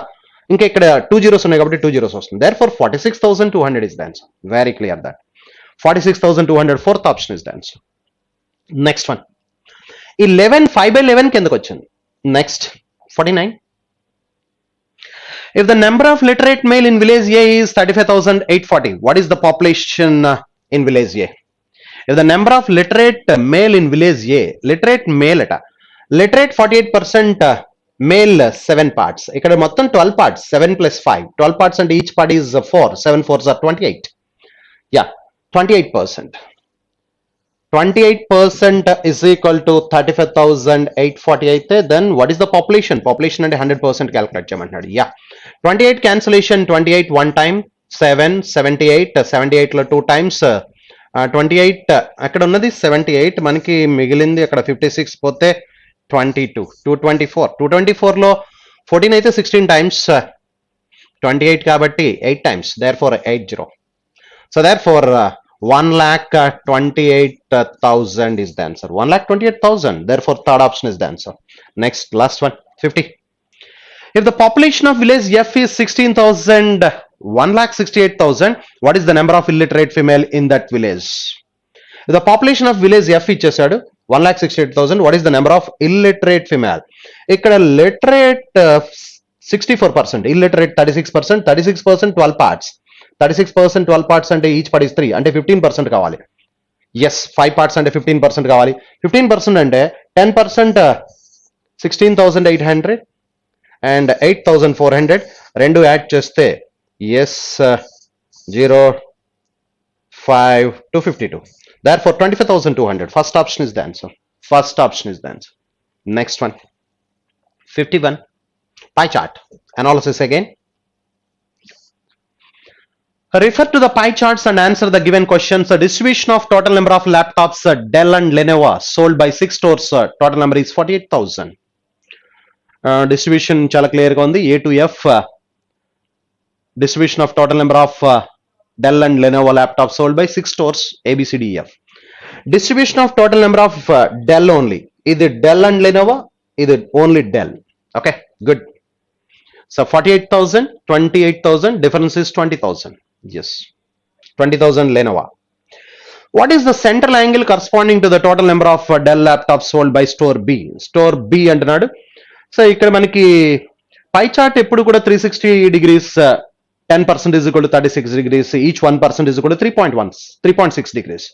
ఇంకా ఇక్కడ 2 zeros ఉన్నాయి కాబట్టి 2 zeros వస్తుంది. therefore 46,200 is the answer. Very clear that 46,200 fourth option is the answer. Next one 11 5/11 కిందకు వచ్చింది. Next 49. If the number of literate male in village A is 35,840, what is the population in village A? If the number of literate male in village A, literate male అట, literate 48%, male 7 parts. ఇక్కడ మొత్తం 12 parts, 7 plus 5, 12 parts అంటే each part is 4, 7 4s are 28. Yeah, 28%. 28% is equal to 35,840 అయితే then what is the population? Population అంటే 100% calculate చేయమంటున్నాడు. Yeah, 28 cancellation, 28 1 time, 7 78 లో 2 times 28 అక్కడ ఉన్నది 78, మనకి మిగిలింది అక్కడ 56 పోతే 22 224 లో 14 అయితే 16 times 28 కాబట్టి 8 times, therefore 80. So therefore 1,28,000 is the answer. 1,28,000. Therefore third option is the answer. Next, last one, 50. If the population of village F is 16,000, 1,68,000, what is the number of illiterate female in that village? If the population of village F ఇచ్చేసాడు 1,68,000, what is the number of illiterate female? ఇక్కడ literate 64%, illiterate 36%, 36% 12 parts. 36% 12 parts అంటే each part is 3 అంటే 15% కావాలి. Yes, 5 parts అంటే 15% కావాలి. 15% అంటే 10% 16,800 and 8,400 రెండు add చేస్తే yes 0 5 to 52. therefore 25,200. First option is the answer. First option is the answer. Next one 51. Pie chart analysis again. Refer to the pie charts and answer the given questions. The distribution of total number of laptops Dell and Lenovo sold by 6 stores, total number is 48,000. Distribution chala clear ga undi. A to F distribution of total number of Dell and Lenovo laptops sold by 6 stores, A B C D E F. Distribution of total number of Dell only. Either Dell and Lenovo, either only Dell. Okay, good. So 48,000, 28,000, difference is 20,000. Yes, 20,000 Lenovo. What is the central angle corresponding to the total number of Dell laptops sold by store B? Store B అంటున్నాడు. So ఇక్కడ మనకి pie chart ఎప్పుడు కూడా 360 degrees, 10% is equal to 36 degrees, each 1% is equal to 3.6 degrees.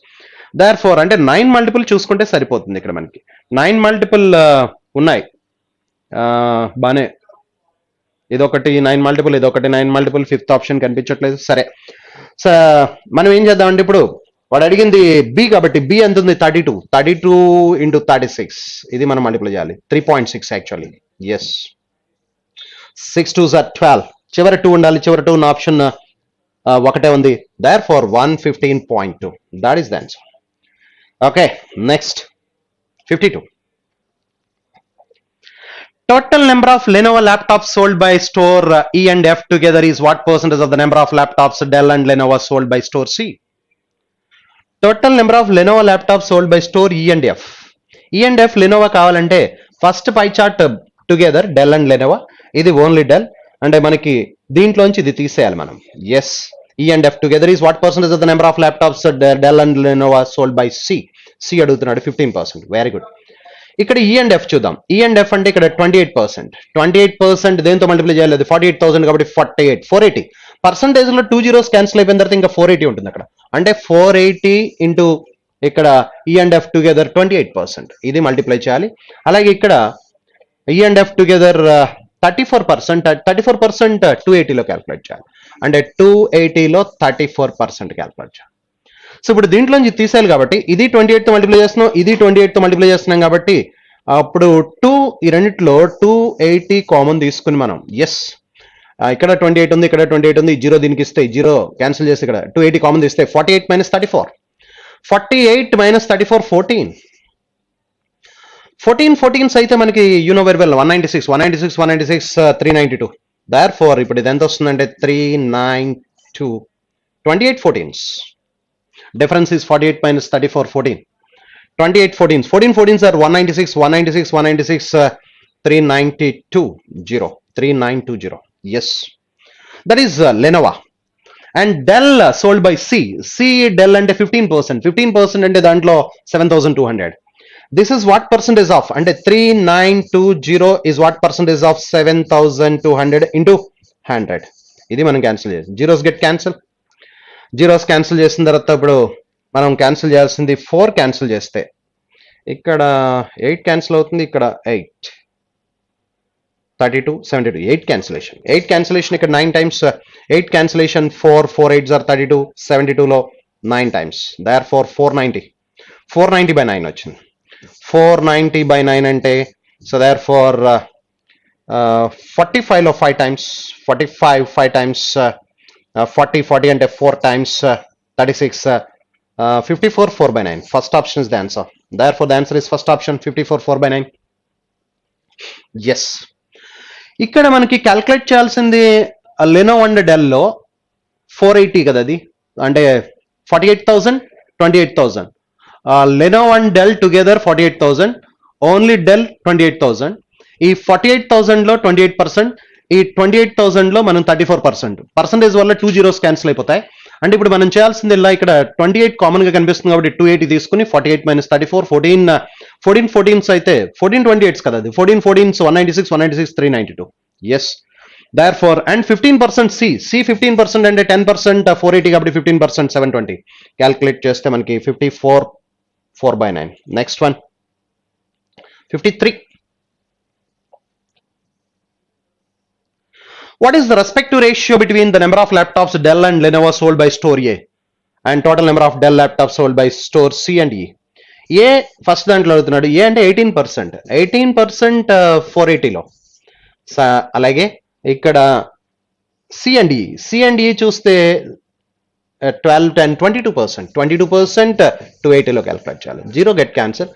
therefore అంటే 9 multiple చూసుకుంటే సరిపోతుంది. ఇక్కడ మనకి 9 multiple ఉన్నాయి, బానే ఇదొకటి 9 multiple, ఇదొకటి 9 multiple, ఫిఫ్త్ ఆప్షన్ కనిపించట్లేదు. సరే, సో మనం ఏం చేద్దామంటే ఇప్పుడు వాడు అడిగింది బి కాబట్టి బి ఎంత ఉంది 32 into 36, ఇది మనం మల్టిప్లై చేయాలి. 3.6 యాక్చువల్లీ. ఎస్, 6 2s are 12, చివరి 2 ఉండాలి. చివరి 2 ఆప్షన్ ఒకటే ఉంది, therefore 115.2, that is the answer. Okay, next 52. Total number of Lenovo laptops sold by store E and F together is what percentage of the number of laptops Dell and Lenovo sold by store C? Total number of Lenovo laptops sold by store E and F. E and F Lenovo కావాలంటే first pie chart together Dell and Lenovo, ఇది only Dell, అంటే మనకి దీంట్లోంచి ఇది తీసేయాలి మనం. Yes, E and F together is what percentage of the number of laptops Dell and Lenovo sold by C? C అడుగుతున్నాడు, 15%. Very good. ఇక్కడ E and F చూద్దాం. E and F అంటే ఇక్కడ 28%. 28% దేంతో మల్టిప్లై చేయాలి? అది 48,000 కాబట్టి 48, 480. పర్సంటేజ్ లో 2 zeros క్యాన్సిల్ అయిపోయిన తర్వాత ఇంకా 480 ఉంటుంది అక్కడ. అంటే 480 ఇంటూ ఇక్కడ E and F టుగెదర్ 28%, ఇది మల్టిప్లై చేయాలి. అలాగే ఇక్కడ E and F టుగెదర్ 34%, 34% 280లో క్యాల్కులేట్ చేయాలి. అంటే 280లో 34% క్యాల్కులేట్ చేయాలి. సో ఇప్పుడు దీంట్లోంచి తీసేయాలి కాబట్టి ఇది 28తో మల్టిప్లై చేస్తున్నాం, ఇది 28తో మల్టిప్లై చేస్తున్నాం కాబట్టి అప్పుడు 2, ఈ రెండిట్లో 280 కామన్ తీసుకుని మనం, ఎస్ ఇక్కడ 28 ఉంది, ఇక్కడ 28 ఉంది, 0 దీనికి ఇస్తే 0 క్యాన్సిల్ చేసి ఇక్కడ 280 కామన్ తీస్తే 48 మైనస్ 34, 48 మైనస్ 34 14, 14 అయితే మనకి you know very well 196 392. Therefore ఇప్పుడు ఇది ఎంత వస్తుందంటే 392, 28 14s. Difference is 48 minus 34, 14. 28 14s. 14 14s are 196, 392, 3920. Yes. That is Lenovo. And Dell sold by C. C Dell and 15%. 15% and dantlo 7,200. This is what percentage of? And 3920 is what percentage of 7,200 into 100. ఇది మనం cancel చేసి zeros get cancel. Zeros cancel చేసిన తర్వాత ఇప్పుడు మనం cancel చేయాల్సింది 4 cancel చేస్తే ఇక్కడ 8 క్యాన్సిల్ అవుతుంది, ఇక్కడ 8 32 72 8 క్యాన్సిలేషన్. 8 క్యాన్సిలేషన్ ఇక్కడ 9 టైమ్స్ 8 క్యాన్సిలేషన్ 4 4 8s are 32 72లో 9 టైమ్స్. దేర్ ఫోర్ 490 by 9 వచ్చింది. 490 by 9 అంటే సో దేర్ ఫోర్ 45లో 5 టైమ్స్ 45 5 టైమ్స్ 40 అంటే 4 times 36 54 4 by 9. First option is the answer. Therefore the answer is first option 54 4 by 9. Yes. ఇక్కడ మనకి calculate చేయాల్సింది Lenovo and del లో 480 కదా, అది అంటే 48,000 28,000. Lenovo and Dell together 48,000, only Dell 28,000. ఈ 48,000 లో 28%, ఈ 28,000 లో మనం 34%. పర్సంటేజ్ వల్ల 2 zeros క్యాన్సిల్ అయిపోతాయి. అంటే ఇప్పుడు మనం చేయాల్సింది ఇలా ఇక్కడ 28 కామన్ గా కనిపిస్తుంది కాబట్టి 280 తీసుకుని 48 మైనస్ 34 14 14s అయితే 14 28s కదా, అది 14 14s 196 392. Yes, therefore and 15% C 15% అంటే 10% 480 కాబట్టి 15% 720. క్యాల్కులేట్ చేస్తే మనకి 54 4 by 9. Next one 53. What is the respective ratio between the number of laptops Dell and Lenovo sold by store A and total number of Dell laptops sold by store C and E? A first దాంట్లో అడుగుతున్నాడు. ఏ అంటే 18%, 18% 480లో. అలాగే ఇక్కడ C and ఈ చూస్తే 12 10 22%, 22% 280లో calculate చేయాలి. 0 get cancel.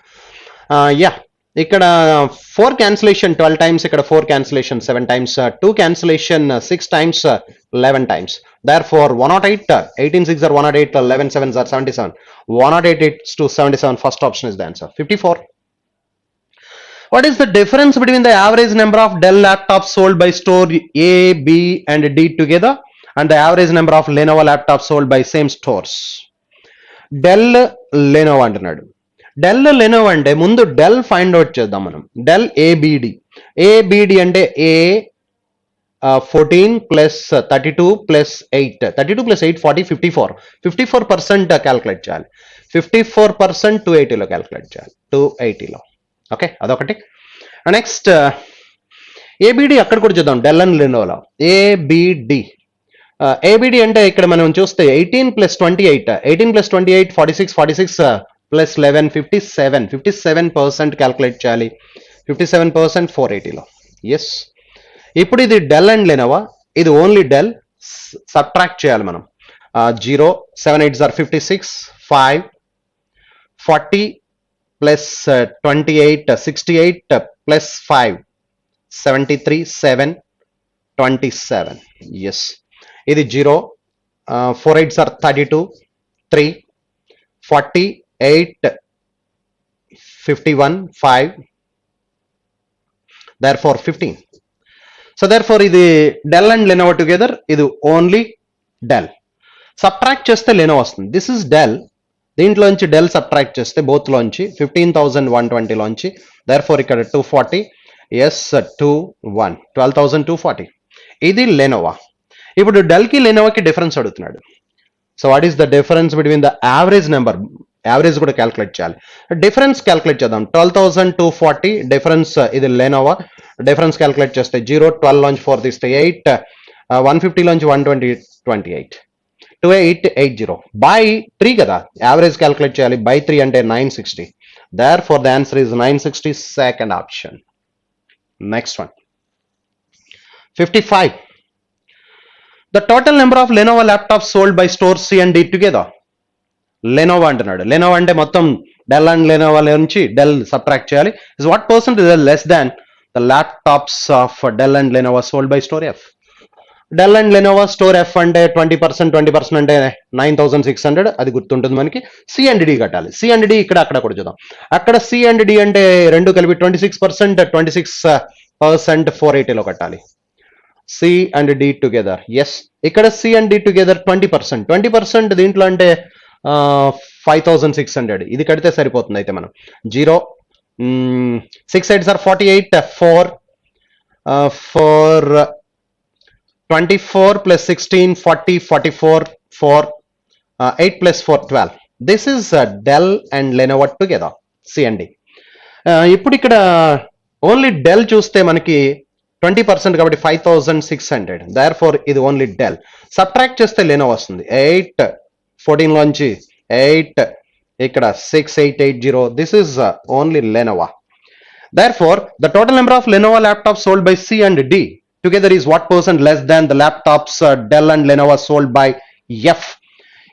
Yeah, ఇక్కడ 4 cancellation 12 times, ఇక్కడ 4 cancellation 7 times, 2 cancellation 6 times 11 times. Therefore 108 18 6 are 108 11 7s are 77. 108 to 77, first option is the answer. 54. What is the difference between the average number of Dell laptops sold by store A, B and D together and the average number of Lenovo laptops sold by same stores? Dell Lenovo అంటున్నాడు. Del Lenovo అంటే ముందు del find out చేద్దాం మనం. Del ABD అంటే ఏ 14 plus 32 plus 8 32 plus 8 40 54% calculate చేయాలి. 54% 280లో calculate చేయాలి. 280లో. Okay, అదొకటి. Next ABD అక్కడ కూడా చూద్దాం. డెల్ అండ్ లెనోవోలో ఏబిడి అంటే ఇక్కడ మనం చూస్తే 18 ప్లస్ 28 18 ప్లస్ 28 46 ప్లస్ 11 57% క్యాల్కులేట్ చేయాలి. 57% 480లో. ఎస్, ఇప్పుడు ఇది డెల్ అండ్ లెనోవో, ఇది ఓన్లీ డెల్, సబ్ట్రాక్ట్ చేయాలి మనం. 0, 7 8s are 56, 5, 40 plus 28, 68 plus 5, 73, 7, 27. Yes. ఇది 0, 4 8s are 32, 3, 40, 8, 51, 5, therefore 15. So therefore ఇది Dell and Lenovo together, ఇది only Dell. సబ్ట్రాక్ట్ చేస్తే లెనోవో వస్తుంది. This is Dell. దీంట్లోంచి డెల్ సబ్ట్రాక్ట్ చేస్తే బోత్ లోంచి 15,120 లోంచి దర్ఫోర్ ఇక్కడ 240, ఎస్ 21, 12,240. ఇది లెనోవా. ఇప్పుడు డెల్ కి లెనోవాకి డిఫరెన్స్ అడుగుతున్నాడు. So what is the difference between the average number? Average కూడా క్యాల్కులేట్ చేయాలి. డిఫరెన్స్ క్యాల్కులేట్ చేద్దాం. 12,240 డిఫరెన్స్, ఇది లెనోవా. డిఫరెన్స్ క్యాల్కులేట్ చేస్తే 0, 12 లోంచి 4 తీస్తే 8, 150 లోంచి 120, 28, 2880 by 3 కదా. యావరేజ్ క్యాల్కులేట్ చేయాలి. బై 3 అంటే 960. Therefore the answer is 960, second option. Next one, 55. The total number of Lenovo laptops sold by stores C and D together. Lenovo అంటున్నాడు. Lenovo అంటే మొత్తం Dell and Lenovo నుంచి Dell సబ్ట్రాక్ట్ చేయాలి. Is what percentage is less than the laptops of Dell and Lenovo sold by store F? Dell and Lenovo store F అంటే 20% అంటే 9,600, అది గుర్తుంటుంది మనకి. సి అండ్ డి కట్టాలి. సి అండ్ డి ఇక్కడ అక్కడ కూడా చూద్దాం. అక్కడ సి అండ్ డి అంటే రెండు కలిపి 26%, 26% 480లో కట్టాలి. C and D together. Yes, ఇక్కడ సి అండ్ డి టుగెదర్ 20%. 20% దీంట్లో అంటే 5,600. ఇది కడితే సరిపోతుంది. అయితే మనం 0, 6 8s are 48, 4 24 plus 16, 40, 44, 4, 8 plus 4, 12. This is Dell and Lenovo together, C and D. ఇప్పుడు ఇక్కడ ఓన్లీ డెల్ చూస్తే మనకి 20% కాబట్టి 5,600. Therefore ఇది ఓన్లీ డెల్. సబ్ట్రాక్ట్ చేస్తే లెనోవో వస్తుంది. 8, 14 లోంచి 8, ఇక్కడ 6880. This is only Lenovo. Therefore the total number of Lenovo laptops sold by C and D together is what percent less than the laptops Dell and Lenovo sold by F?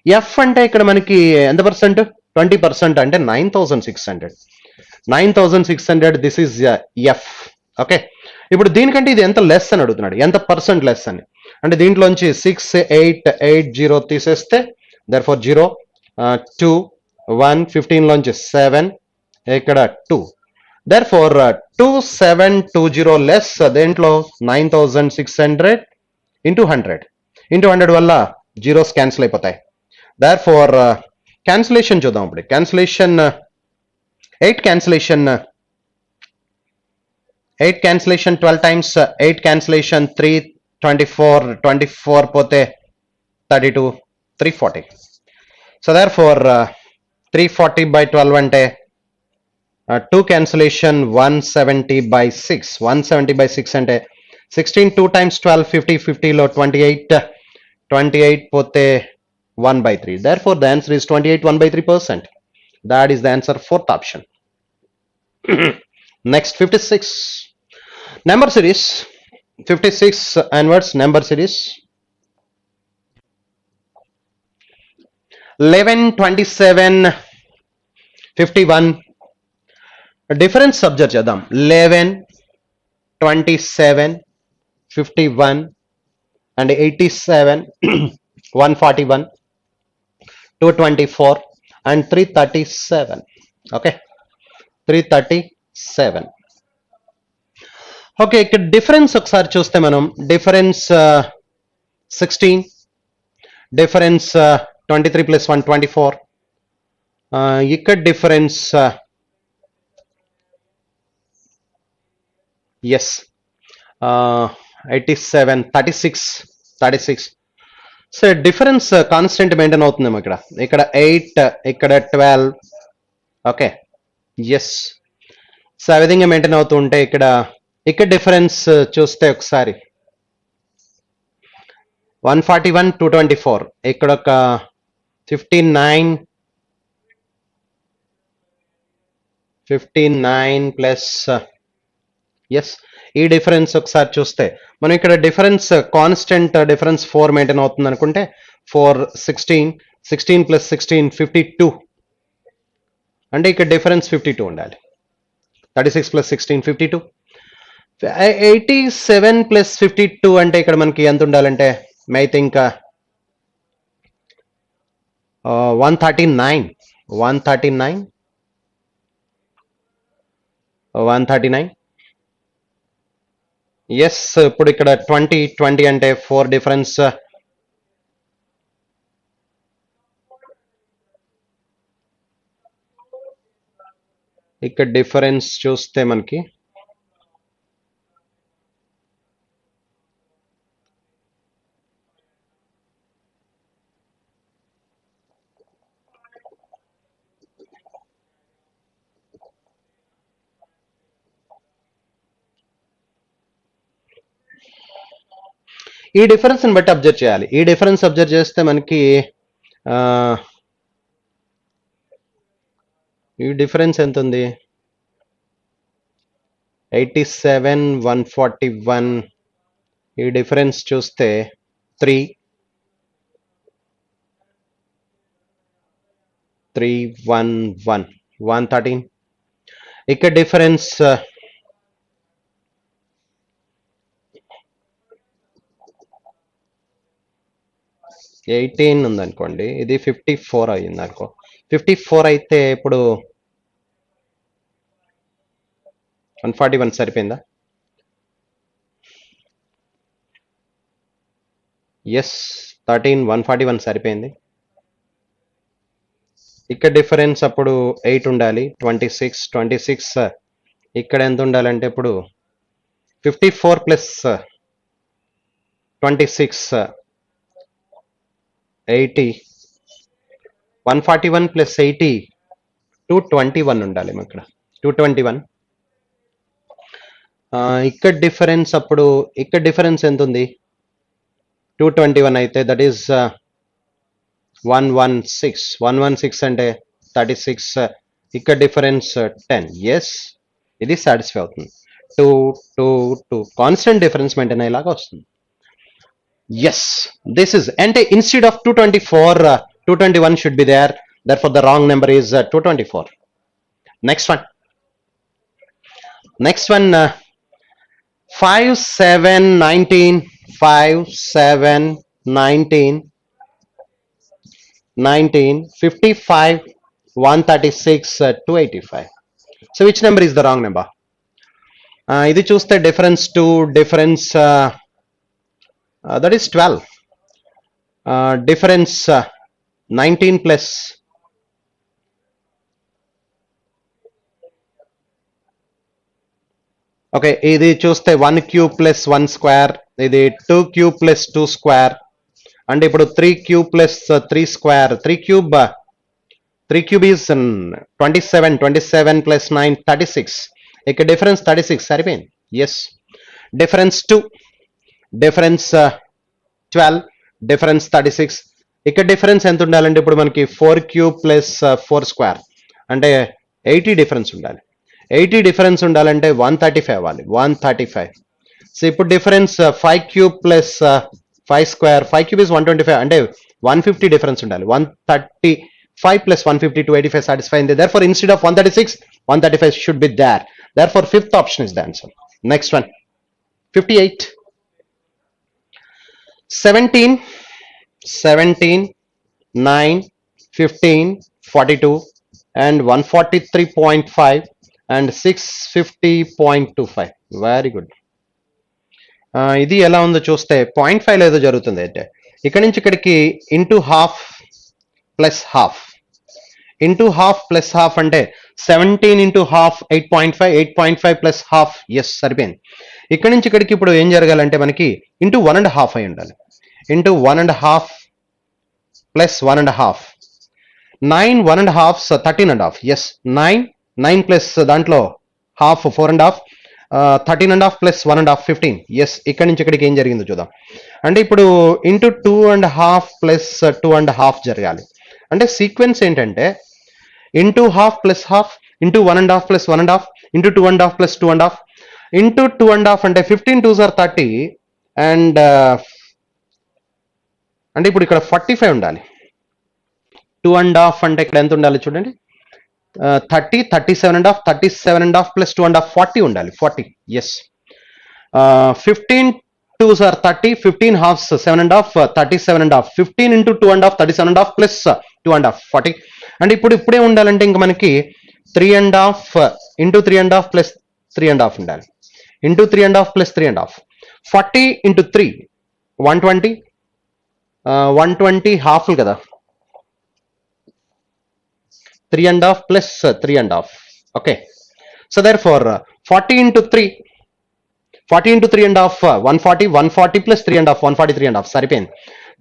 F అంటే ఇక్కడ మనకి ఎంత percent? 20% అంటే 9,600. 9,600, this is F. Okay, ఇప్పుడు దీనికంటే ఇది ఎంత less అని అడుగుతున్నాడు. ఎంత పర్సెంట్ లెస్ అని అంటే దీంట్లోంచి 6880 తీసేస్తే therefore 0, 2, 1, 15 లోంచి 7, ఇక్కడ 2. Therefore 2720 less దేంట్లో 9,600 into 100. into 100 వల్ల జీరోస్ క్యాన్సిల్ అయిపోతాయి. Therefore క్యాన్సిలేషన్ చూద్దాం. ఇప్పుడు క్యాన్సిలేషన్ 8 క్యాన్సిలేషన్ 12 times 8 క్యాన్సిలేషన్ 3, 24 పోతే 32, 340. So therefore 340 by 12 అంటే 2 cancellation 170 by 6. 170 by 6 అంటే 16, 2 times 12, 50, 50 లో 28 పోతే 1 by 3. Therefore the answer is 28, 1 by 3%. That is the answer, fourth option. Next, 56. Number series. 56 onwards, number series. 11, 27, 51. Difference subject చేద్దాం. 11, 27, 51 and 87, 141, 224 and 337. Okay, 337. Okay, ఇక్కడ difference ఒకసారి చూస్తే మనం difference 16, difference 23 plus 1, 24. ఇక్కడ difference yes 87, 36. So difference constant maintain అవుతుందేమో ఇక్కడ 8, ఇక్కడ 12. Okay, yes. So ఆ విధంగా మెయింటైన్ అవుతూ ఉంటే ఇక్కడ డిఫరెన్స్ చూస్తే ఒకసారి 141, 224. ఇక్కడ ఒక 59 ప్లస్ ఎస్. ఈ డిఫరెన్స్ ఒకసారి చూస్తే మనం ఇక్కడ డిఫరెన్స్ కాన్స్టెంట్ డిఫరెన్స్ 4 మెయింటైన్ అవుతుంది అనుకుంటే 4 16, 16 plus 16 52 అంటే ఇక్కడ డిఫరెన్స్ 52 ఉండాలి. 36 plus 16 52, 87 plus 52 అంటే ఇక్కడ మనకి ఎంత ఉండాలంటే ఐ థింక్ 139 139 139. ఎస్, ఇప్పుడు ఇక్కడ 20 20 అంటే 4 డిఫరెన్స్. ఇక్కడ డిఫరెన్స్ చూస్తే మనకి ఈ డిఫరెన్స్ ని బట్టి అబ్జర్వ్ చేయాలి. ఈ డిఫరెన్స్ అబ్జర్వ్ చేస్తే మనకి ఈ డిఫరెన్స్ ఎంత ఉంది? 87 141. ఈ డిఫరెన్స్ చూస్తే 3 311 113. ఇక్కడ డిఫరెన్స్ 18 ఉందనుకోండి, ఇది 54 అయ్యింది అనుకో. 54 అయితే ఇప్పుడు 141 సరిపోయిందా? ఎస్, 13 141 సరిపోయింది. ఇక్కడ డిఫరెన్స్ అప్పుడు 8 ఉండాలి. 26 ఇక్కడ ఎంత ఉండాలంటే ఇప్పుడు 54 ప్లస్ 26 80, 141 ప్లస్ 80 221 ఉండాలి ఇక్కడ 221. ఇక్కడ డిఫరెన్స్ అప్పుడు ఇక్కడ డిఫరెన్స్ ఎంత ఉంది? 221 అయితే దట్ ఈస్ 116 అంటే 36. ఇక్కడ డిఫరెన్స్ 10. ఎస్, ఇది సాటిస్ఫై అవుతుంది. 2 కాన్స్టెంట్ డిఫరెన్స్ మెయింటైన్ అయ్యేలాగా వస్తుంది. Yes, this is, and instead of 224, 221 should be there. Therefore, the wrong number is 224. Next one. 5 7 19, 5 7 19, 19 55 136 285. So, which number is the wrong number? ఇది చూస్తే difference 2, difference that is 12. Difference 19 plus okay, ఇది చూస్తే 1 cube plus 1 square, ఇది 2 cube plus 2 square, and ఇప్పుడు 3 cube plus 3 square. 3 cube is 27, 27 plus 9 36. ఇక్కడ difference 36 సరిపోయింది. Yes, difference 2, difference 12, difference 36. ఇక్కడ difference ఎంత ఉండాలంటే ఇప్పుడు మనకి 4 క్యూబ్ ప్లస్ 4 స్క్వేర్ అంటే 80 డిఫరెన్స్ ఉండాలి. 80 డిఫరెన్స్ ఉండాలంటే 135 అవ్వాలి. 135. సో ఇప్పుడు difference 5 cube plus 5 square, 5 cube is 125 అంటే 150 డిఫరెన్స్ ఉండాలి. 135 plus 150 285 satisfy in there. Therefore, instead of 136, 135 should be there. Therefore, fifth option is the answer. Next one, 58. 17, 9, 15, 42 and 143.5 and 650.25. Very good. ఇది ఎలా ఉందో చూస్తే 0.5 ఏదో జరుగుతుంది. అయితే ఇక్కడ నుంచి ఇక్కడికి into half plus half, into half plus half అంటే 17 into half 8.5, 8.5 plus half. Yes, సరిపోయింది. ఇక్కడ నుంచి ఇక్కడికి ఇప్పుడు ఏం జరగాలంటే మనకి ఇంటూ 1.5 అయి ఉండాలి. Into 1.5 plus 1.5, 9 1.5 13.5. ఎస్, 9 ప్లస్ దాంట్లో హాఫ్ 4.5, 13.5 ప్లస్ 1.5 15. ఎస్, ఇక్కడ నుంచి ఇక్కడికి ఏం జరిగిందో చూద్దాం. అంటే ఇప్పుడు ఇంటూ 2.5 ప్లస్ 2.5 జరగాలి. అంటే సీక్వెన్స్ ఏంటంటే into half plus half, into 1.5 plus 1.5, into 2.5 plus 2.5, into 2.5 అంటే 15 2s are 30 అండ్ అంటే ఇప్పుడు ఇక్కడ 45 ఉండాలి. 2.5 అంటే ఇక్కడ ఎంత ఉండాలి చూడండి, 30, 37.5, 37.5 ప్లస్ 2.5 40 ఉండాలి. 40, yes. 15 2s are 30, 15 halves 7.5, 37.5, 15 into 2.5 37.5 plus 2.5 40. అంటే ఇప్పుడే ఉండాలంటే ఇంకా మనకి 3.5 into 3.5 plus 3.5 ఉండాలి, into 3.5 plus 3.5, 40 into 3 120, 120 హాఫ్ కదా, 3.5 plus 3.5. Okay, so therefore 40 into 3 140, 140 plus 3.5 143.5 సరిపోయింది.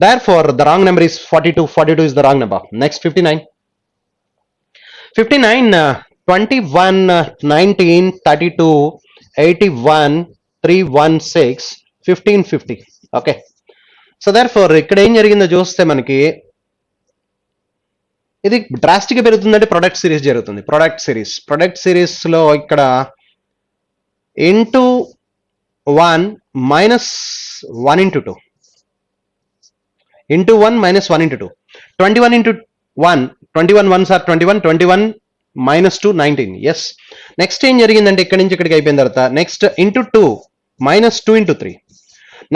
Therefore the wrong number is 42 is the wrong number. Next 59, 21 19 32 81 316 15 50. Okay, so therefore ఇక్కడ ఏం జరిగిందో చూస్తే మనకి ఇది డ్రాస్టిక్ గా పెరుగుతుందంటే ప్రొడక్ట్ సిరీస్ జరుగుతుంది. ప్రొడక్ట్ సిరీస్ లో ఇక్కడ into 1 minus 1 into 2, into 1 minus 1 into 2, 21 into 1, 21 ones are 21, 21 minus 2 19. Yes, next ఏం జరిగిందంటే ఇక్కడి నుంచి ఇక్కడికి అయిపోయిన తర్వాత next into 2 minus 2 into 3,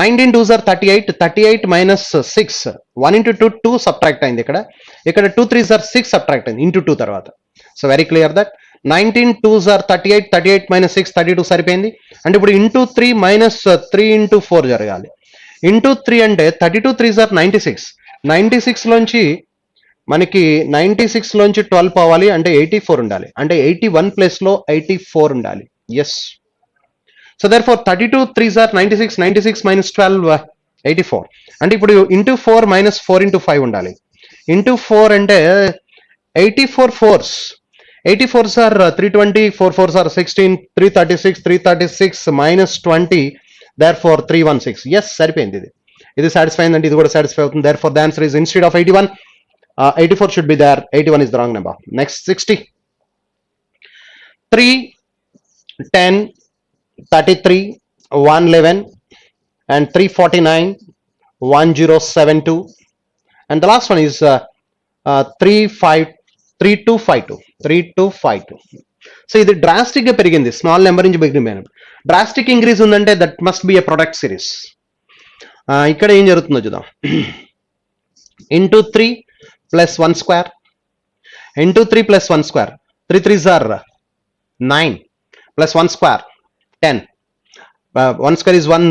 19 2s are 38, 38 minus 6, 1 into 2 2 subtract అయింది, ఇక్కడ 2 3s are 6 సబ్ట్రాక్ట్ అయింది ఇంటూ 2 తర్వాత. So very clear that 19 2s are 38, 38 minus 6 32 సరిపోయింది. అంటే ఇప్పుడు ఇంటూ 3 minus 3 into 4 జరగాలి. ఇంటూ 3 అంటే 32 3s are 96, 96 లోంచి మనకి 96 లోంచి 12 పోవాలి అంటే 84 ఉండాలి, అంటే 81 ప్లేస్ లో 84 ఉండాలి. Yes, so therefore 32 3s are 96, 96 minus 12 84. అంటే ఇప్పుడు ఇంటూ 4 minus 4 into 5 ఉండాలి. ఇంటూ 4 అంటే 84 4s, 84s are 320, 4 4s are 16, 336, 336 minus 20, therefore 316. Yes, సరిపోయింది. ఇది సాటిస్ఫై అయిందంటే ఇది కూడా సాటిస్ఫై అవుతుంది. therefore the answer is instead of 81, 84 should be there, 81 is the wrong number. Next 60, 3 10 33 111 and 349 1072, and the last one is 3252. So ఇది drastic గా పెరిగింది, small number నుంచి బిగ్ నెంబర్. డ్రాస్టిక్ ఇంక్రీజ్ ఉందంటే that must be a product series. ఇక్కడ ఏం జరుగుతుందో చూద్దాం. Into 3 plus 1 square, into 3 plus 1 square, 3 3s are 9 plus 1 square 10, 1 square is 1,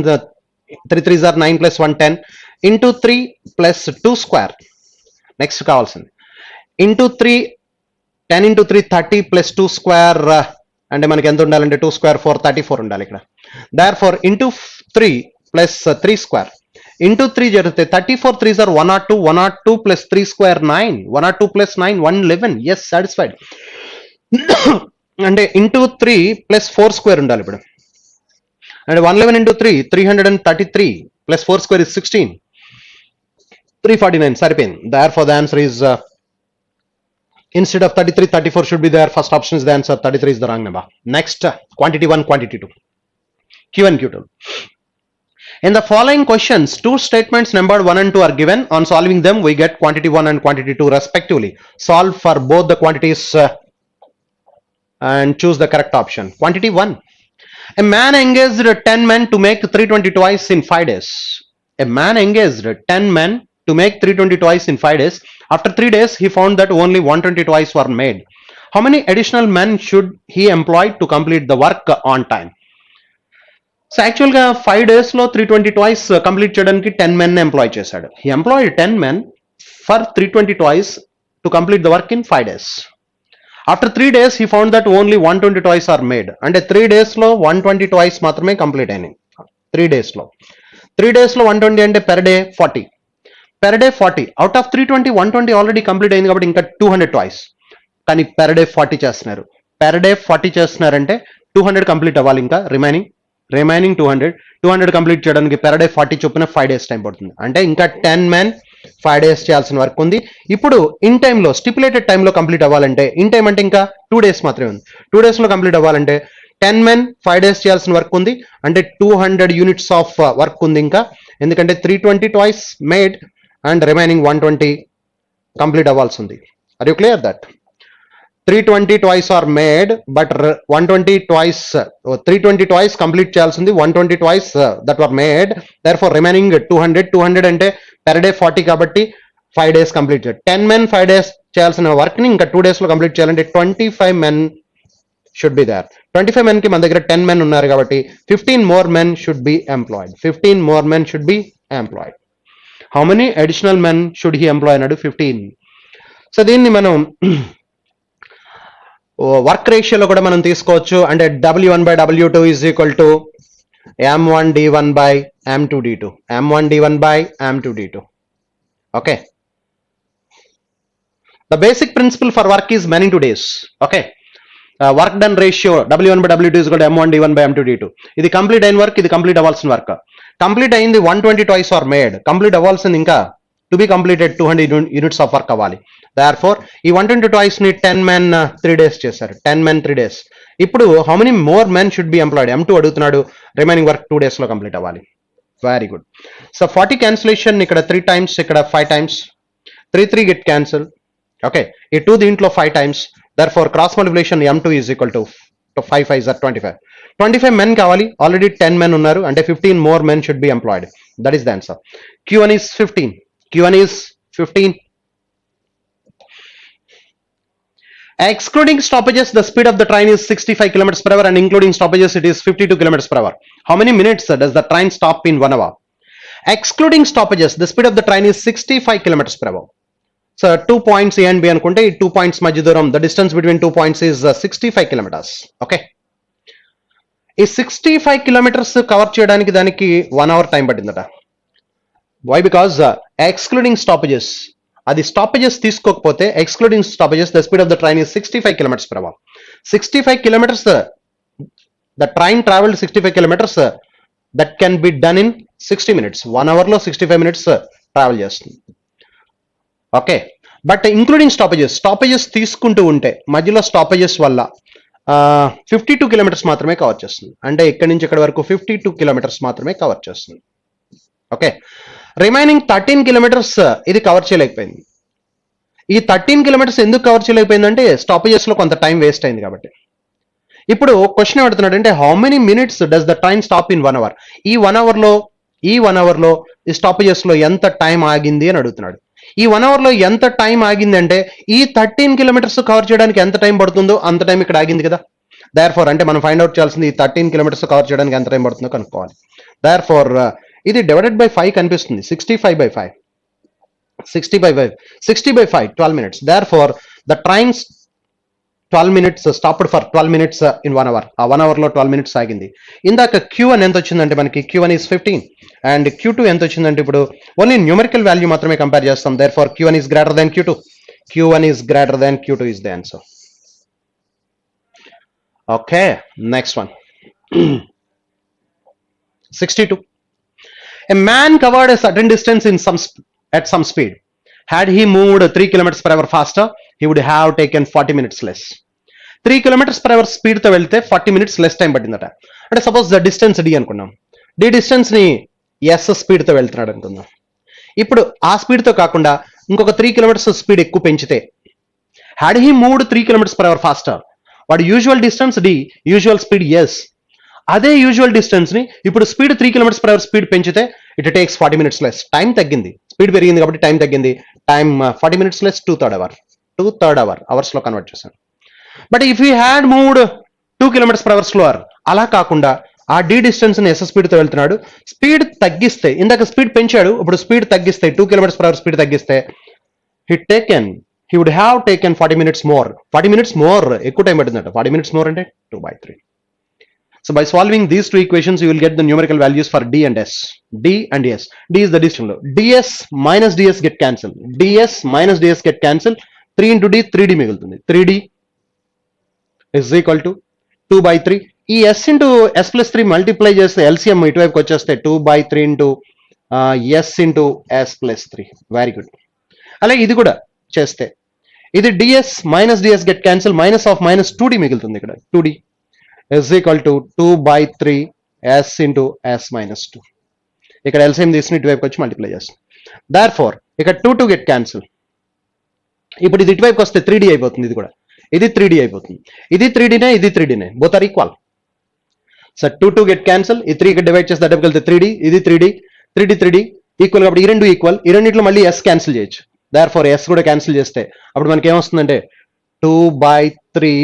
3 3s are 9 plus 1 10, into 3 plus 2 square. Next కావాల్సింది into 3, 10 into 3 30 plus 2 square, అంటే మనకి ఎంత ఉండాలంటే 2 square 4 34 ఉండాలి ఇక్కడ. therefore into 3 plus 3 square, into 3 జరిగితే 34 3s are 102, 102 plus 3 square 9, 102 plus 9 111. Yes, satisfied. అంటే into 3 plus 4 square ఉండాలి ఇప్పుడు. And 111 into 3 333 plus 4 square is 16, 349 సరిపోయింది. therefore the answer is instead of 33 34 should be there. First option is the answer, 33 is the wrong number. Next quantity 1, quantity 2, Q1 Q2. In the following questions, two statements numbered 1 and 2 are given. On solving them we get quantity 1 and quantity 2 respectively. Solve for both the quantities and choose the correct option. Quantity 1, a man engaged 10 men to make 320 toys in 5 days. A man engaged 10 men to make 320 toys in 5 days. After 3 days, he found that only 120 toys were made. How many additional men should he employ to complete the work on time? So actually 5 days లో 320 toys complete చేయడానికి 10 men employee చేశాడు. He employed 10 men for 320 toys to complete the work in 5 days. After 3 days, he found that only 120 toys are made. అంటే 3 days లో 120 toys మాత్రమే complete అయినాయి. 3 days లో 120 అంటే per day 40, per day 40. Out of 320 120 already complete అయింది కాబట్టి ఇంకా 200 toys, కానీ పెర్ డే 40 చేస్తున్నారు. పెర్ డే 40 చేస్తున్నారంటే 200 కంప్లీట్ అవ్వాలి. ఇంకా రిమైనింగ్ 200 కంప్లీట్ చేయడానికి పెర్ డే 40 చొప్పున 5 days టైం పడుతుంది. అంటే ఇంకా 10 men 5 days చేయాల్సిన వర్క్ ఉంది. ఇప్పుడు ఇన్ టైంలో స్టిపులేటెడ్ టైంలో కంప్లీట్ అవ్వాలంటే, ఇన్ టైం అంటే ఇంకా 2 days మాత్రమే ఉంది. 2 days లో కంప్లీట్ అవ్వాలంటే 10 men 5 days చేయాల్సిన వర్క్ ఉంది. అంటే 200 units ఆఫ్ వర్క్ ఉంది ఇంకా, ఎందుకంటే 320 toys made and remaining 120 complete అవ్వాల్సి ఉంది. Are you clear that? 320 twice are made, but 120 twice, 320 twice complete చేయాల్సింది, 120 twice that were made. Therefore remaining 200 అంటే per day 40 కాబట్టి 5 days కంప్లీట్ చేయాలి. 10 men 5 days చేయాల్సిన వర్క్ ని ఇంకా 2 days లో కంప్లీట్ చేయాలంటే 25 men should be there. 25 men కి మన దగ్గర 10 men ఉన్నారు కాబట్టి 15 more men should be employed. 15 more men should be employed. How many additional men should he employ అన్నాడు? 15. సో దీన్ని మనం వర్క్ రేషియోలో కూడా మనం తీసుకోవచ్చు. అంటే W1/W2 is equal to M1D1/M2D2, M1D1/M2D2. Okay, the basic principle for work is many to days. Okay, work done ratio W1/W2 is equal to M1D1/M2D2. ఇది complete అయిన వర్క్, ఇది కంప్లీట్ అవ్వాల్సిన వర్క్. కంప్లీట్ అయింది 120 twice ఆర్ మేడ్, కంప్లీట్ అవ్వాల్సింది ఇంకా to be completed 200 units of work అవ్వాలి. Therefore ఈ 120 twice ని 10 men 3 days చేశారు. 10 men 3 days. ఇప్పుడు how many more men should be employed? M2 అడుగుతున్నాడు. రిమైనింగ్ వర్క్ 2 days లో కంప్లీట్ అవ్వాలి. Very good. సో 40 క్యాన్సిలేషన్ ఇక్కడ 3 times, ఇక్కడ 5 times. 3 get cancel. ఓకే, ఈ 2 దీంట్లో 5 times. Therefore cross multiplication M2 is equal to 5 5 are 25. 25 men కావాలి, already 10 men ఉన్నారు, అంటే 15 more men should be employed. That is the answer. Q1 is 15. Q1 is 15. Excluding stoppages, the speed of the train is 65 kilometers per hour, and including stoppages, it is 52 kilometers per hour. How many minutes does the train stop in 1 hour? Excluding stoppages, the speed of the train is 65 kilometers per hour. So 2 points A and B అనుకుంటే ఈ 2 points మధ్య దూరం, the distance between 2 points is 65 kilometers. Okay, ఈ 65 kilometers cover చేయడానికి దానికి 1 hour time పట్టిందట. Why? Because excluding stoppages, అది stoppages తీసుకోకపోతే excluding stoppages the speed of the train is 65 kilometers per hour. 65 kilometers, the train traveled 65 kilometers, that can be done in 60 minutes. 1 hour లో 65 minutes travel చేస్తుంది. Okay, but including stoppages తీసుకుంటూ ఉంటే మధ్యలో stoppages వల్ల 52 kilometers మాత్రమే cover చేస్తుంది. అంటే ఇక్కడి నుంచి ఇక్కడ వరకు 52 kilometers మాత్రమే కవర్ చేస్తుంది. ఓకే, రిమైనింగ్ 13 kilometers ఇది కవర్ చేయలేకపోయింది. ఈ 13 kilometers ఎందుకు కవర్ చేయలేకపోయిందంటే స్టాపేజెస్ లో కొంత టైం వేస్ట్ అయింది కాబట్టి. ఇప్పుడు క్వశ్చన్ ఏమడుతున్నాడు అంటే how many minutes does the train stop in 1 hour? ఈ 1 hour లో ఈ స్టాపేజెస్ లో ఎంత టైం ఆగింది అని అడుగుతున్నాడు. ఈ 1 hour లో ఎంత టైం ఆగింది అంటే ఈ 13 kilometers కవర్ చేయడానికి ఎంత టైం పడుతుందో అంత టైం ఇక్కడ ఆగింది కదా. Therefore అంటే మనం ఫైండ్ అవుట్ చేయాల్సింది ఈ 13 kilometers కవర్ చేయడానికి ఎంత టైం పడుతుందో కనుక్కోవాలి. Therefore ఇది డివైడెడ్ బై 5 కనిపిస్తుంది. 65/5, 60/5, 12 minutes. Therefore the trains 12 minutes stopped for 12 minutes in 1 hour. ఆ 1 hour లో 12 minutes ఆగింది. ఇందాక Q1 ఎంత వచ్చిందంటే మనకి Q1 is 15 and Q2 ఎంత వచ్చిందంటే ఇప్పుడు ఓన్లీ న్యూమరికల్ వాల్యూ మాత్రమే కంపేర్ చేస్తాం. Therefore Q1 is greater than Q2. Q1 is greater than Q2 is the answer. Okay, next one. 62. A man covered a certain distance at some speed. Had he moved 3 kilometers per hour faster, he would have taken 40 minutes less. 3 kilometers per hour speed తో వెళ్తే 40 minutes less time పట్టిందట. అంటే suppose the distance D అనుకున్నాం. D distance ని S speed తో వెళ్తున్నాడు అనుకుందాం. ఇప్పుడు ఆ స్పీడ్ తో కాకుండా ఇంకొక 3 kilometers స్పీడ్ ఎక్కువ పెంచితే, had he moved 3 kilometers per hour faster, వాడి usual distance D, usual speed S. అదే యూజువల్ డిస్టెన్స్ ని ఇప్పుడు speed 3 kilometers per hour speed పెంచితే it takes 40 minutes less. Time తగ్గింది, స్పీడ్ పెరిగింది కాబట్టి టైం తగ్గింది. Time 40 minutes less 2/3 hour hours లో కన్వర్ట్ చేశాను. But if you had moved 2 kilometers per hour slower, అలా కాకుండా ఆ D డిస్టెన్స్ ని S స్పీడ్ తో వెళ్తున్నాడు. స్పీడ్ తగ్గిస్తే, ఇందాక స్పీడ్ పెంచాడు, ఇప్పుడు స్పీడ్ తగ్గిస్తే 2 kilometers per hour స్పీడ్ తగ్గిస్తే he would have taken 40 minutes more. 40 minutes more ఎక్కువ టైం పడుతుందట. 40 minutes more అంటే 2/3. So by solving these two equations, you will get the numerical values for D and S. D and S. D is the distance. DS minus DS get cancelled. DS minus DS get cancelled. 3 into D, 3D మిగులుతుంది. 3D is equal to 2/3. ఈ S into S plus 3 multiply చేస్తే LCM ఇటువైపుకి వచ్చేస్తే 2/3 into S into S plus 3. Very good. అలాగే ఇది కూడా చేస్తే ఇది DS minus DS get cancelled, minus of minus 2D మిగులుతుంది. ఇక్కడ 2D is equal to 2/3 S into S minus 2. ఇక్కడ LCM తీసుకుని ఇటువైపుకి వచ్చి మల్టిప్లై చేస్తాం. Therefore ఇక్కడ 2 గెట్ క్యాన్సిల్. ఇప్పుడు ఇది ఇటువైపుకి వస్తే 3D అయిపోతుంది. ఇది కూడా ఇది 3D అయిపోతుంది. ఇది 3Dనే, ఇది 3Dనే, both are equal. So 2 get cancel. ఈ 3 ఇక్కడ డివైడ్ చేస్తే అటువైపు వెళ్తే 3D, ఇది 3D, 3D ఈక్వల్. కాబట్టి ఈ రెండు ఈక్వల్. ఈ రెండిట్లో మళ్ళీ S క్యాన్సిల్ చేయొచ్చు. దేర్ ఫోర్ S కూడా క్యాన్సిల్ చేస్తే అప్పుడు మనకి ఏమొస్తుందంటే 2/3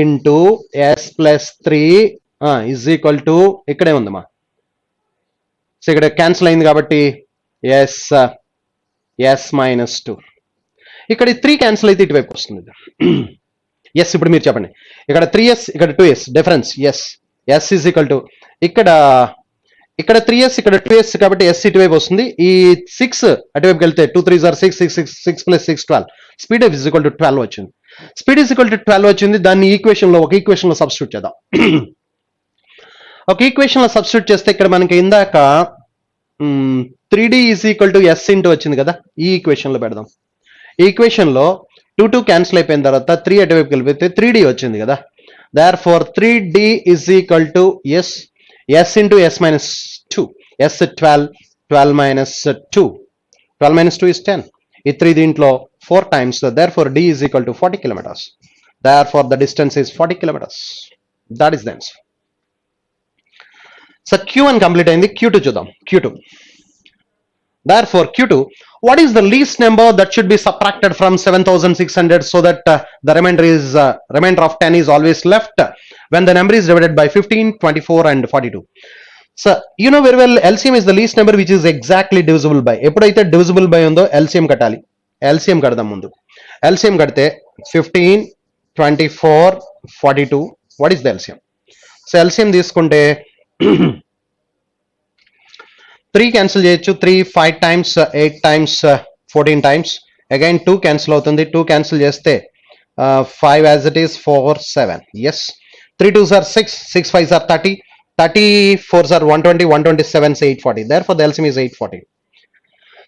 into S plus 3 is equal to ఇక్కడే ఉందమ్మా. సో ఇక్కడ క్యాన్సిల్ అయింది కాబట్టి S మైనస్ 2. ఇక్కడ 3 క్యాన్సిల్ అయితే ఇటువైపు వస్తుంది. ఎస్, ఇప్పుడు మీరు చెప్పండి. ఇక్కడ 3S, ఇక్కడ 2S difference. S is equal to ఇక్కడ 3S, ఇక్కడ 2S కాబట్టి S ఇటువైపు వస్తుంది. ఈ 6 అటువైపుకి వెళ్తే 2 3 6 6 plus 6 12. Speed is equal to 12 వచ్చింది. స్పీడ్ ఈజ్ ఈక్వల్ టు 12 వచ్చింది. దాన్ని ఒక ఈక్వేషన్ లో సబ్స్టిట్యూట్ చేద్దాం. ఒక ఈక్వేషన్ లో సబ్స్టిట్యూట్ చేస్తే ఇక్కడ మనకి ఇందాక 3D is equal to S into వచ్చింది కదా, ఈ ఈక్వేషన్ లో పెడదాం. ఈ ఈక్వేషన్ లో 2 క్యాన్సిల్ అయిపోయిన తర్వాత 3 అటువైపుకి వెళ్ళిపోతే 3D వచ్చింది కదా. Therefore 3D is equal to S into S minus 2. S 12 minus 2. 12 minus 2 is 10. ఈ 3 దీంట్లో 4 times. Therefore D is equal to 40 kilometers. Therefore the distance is 40 kilometers. That is the answer. So Q1 complete అయింది. Q2 చూద్దాం. Q2. Therefore, Q2, what is the least number that should be subtracted from 7,600 so that the remainder of 10 is always left when the number is divided by 15, 24 and 42? So, you know very well LCM is the least number which is exactly divisible by. ఎప్పుడైతే divisible by ఉందో LCM కట్టాలి. LCM కడదాం ముందు. LCM కడితే 15, 24, 42. What is the LCM? So, LCM తీసుకుంటే 3 cancel చేయొచ్చు. 3 5 times, 8 times, 14 times. Again 2 cancel అవుతుంది. 2 cancel చేస్తే 5 as it is, 4 7. Yes. 3 2s are 6, 6 5s are 30, 30 4s are 120, 127 is 840. Therefore the LCM is 840.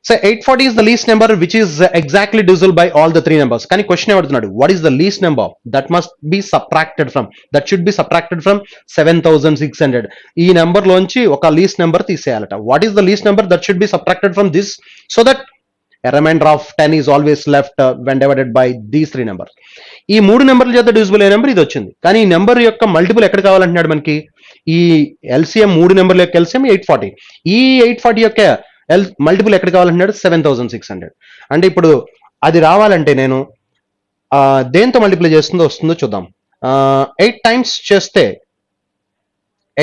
So 840 is the least number which is exactly divisible by all the three numbers. కానీ question ఏమడుతున్నాడు, what is the least number that must be subtracted from, that should be subtracted from 7,600. ఈ number లోంచి ఒక least number తీసేయాలట. What is the least number that should be subtracted from this so that a remainder of 10 is always left when divided by these three numbers. ఈ మూడు నెంబర్ల చేత divisible అయ్యే number ఇది వచ్చింది. కానీ ఈ నెంబర్ యొక్క మల్టిపుల్ ఎక్కడ కావాలంటున్నాడు మనకి. ఈ LCM మూడు నెంబర్ల యొక్క LCM 840. ఈ 840 యొక్క మల్టిపుల్ ఎక్కడ కావాలంటున్నాడు 7,600. అంటే ఇప్పుడు అది రావాలంటే నేను దేంతో మల్టిప్లై వస్తుందో చూద్దాం. 8 times చేస్తే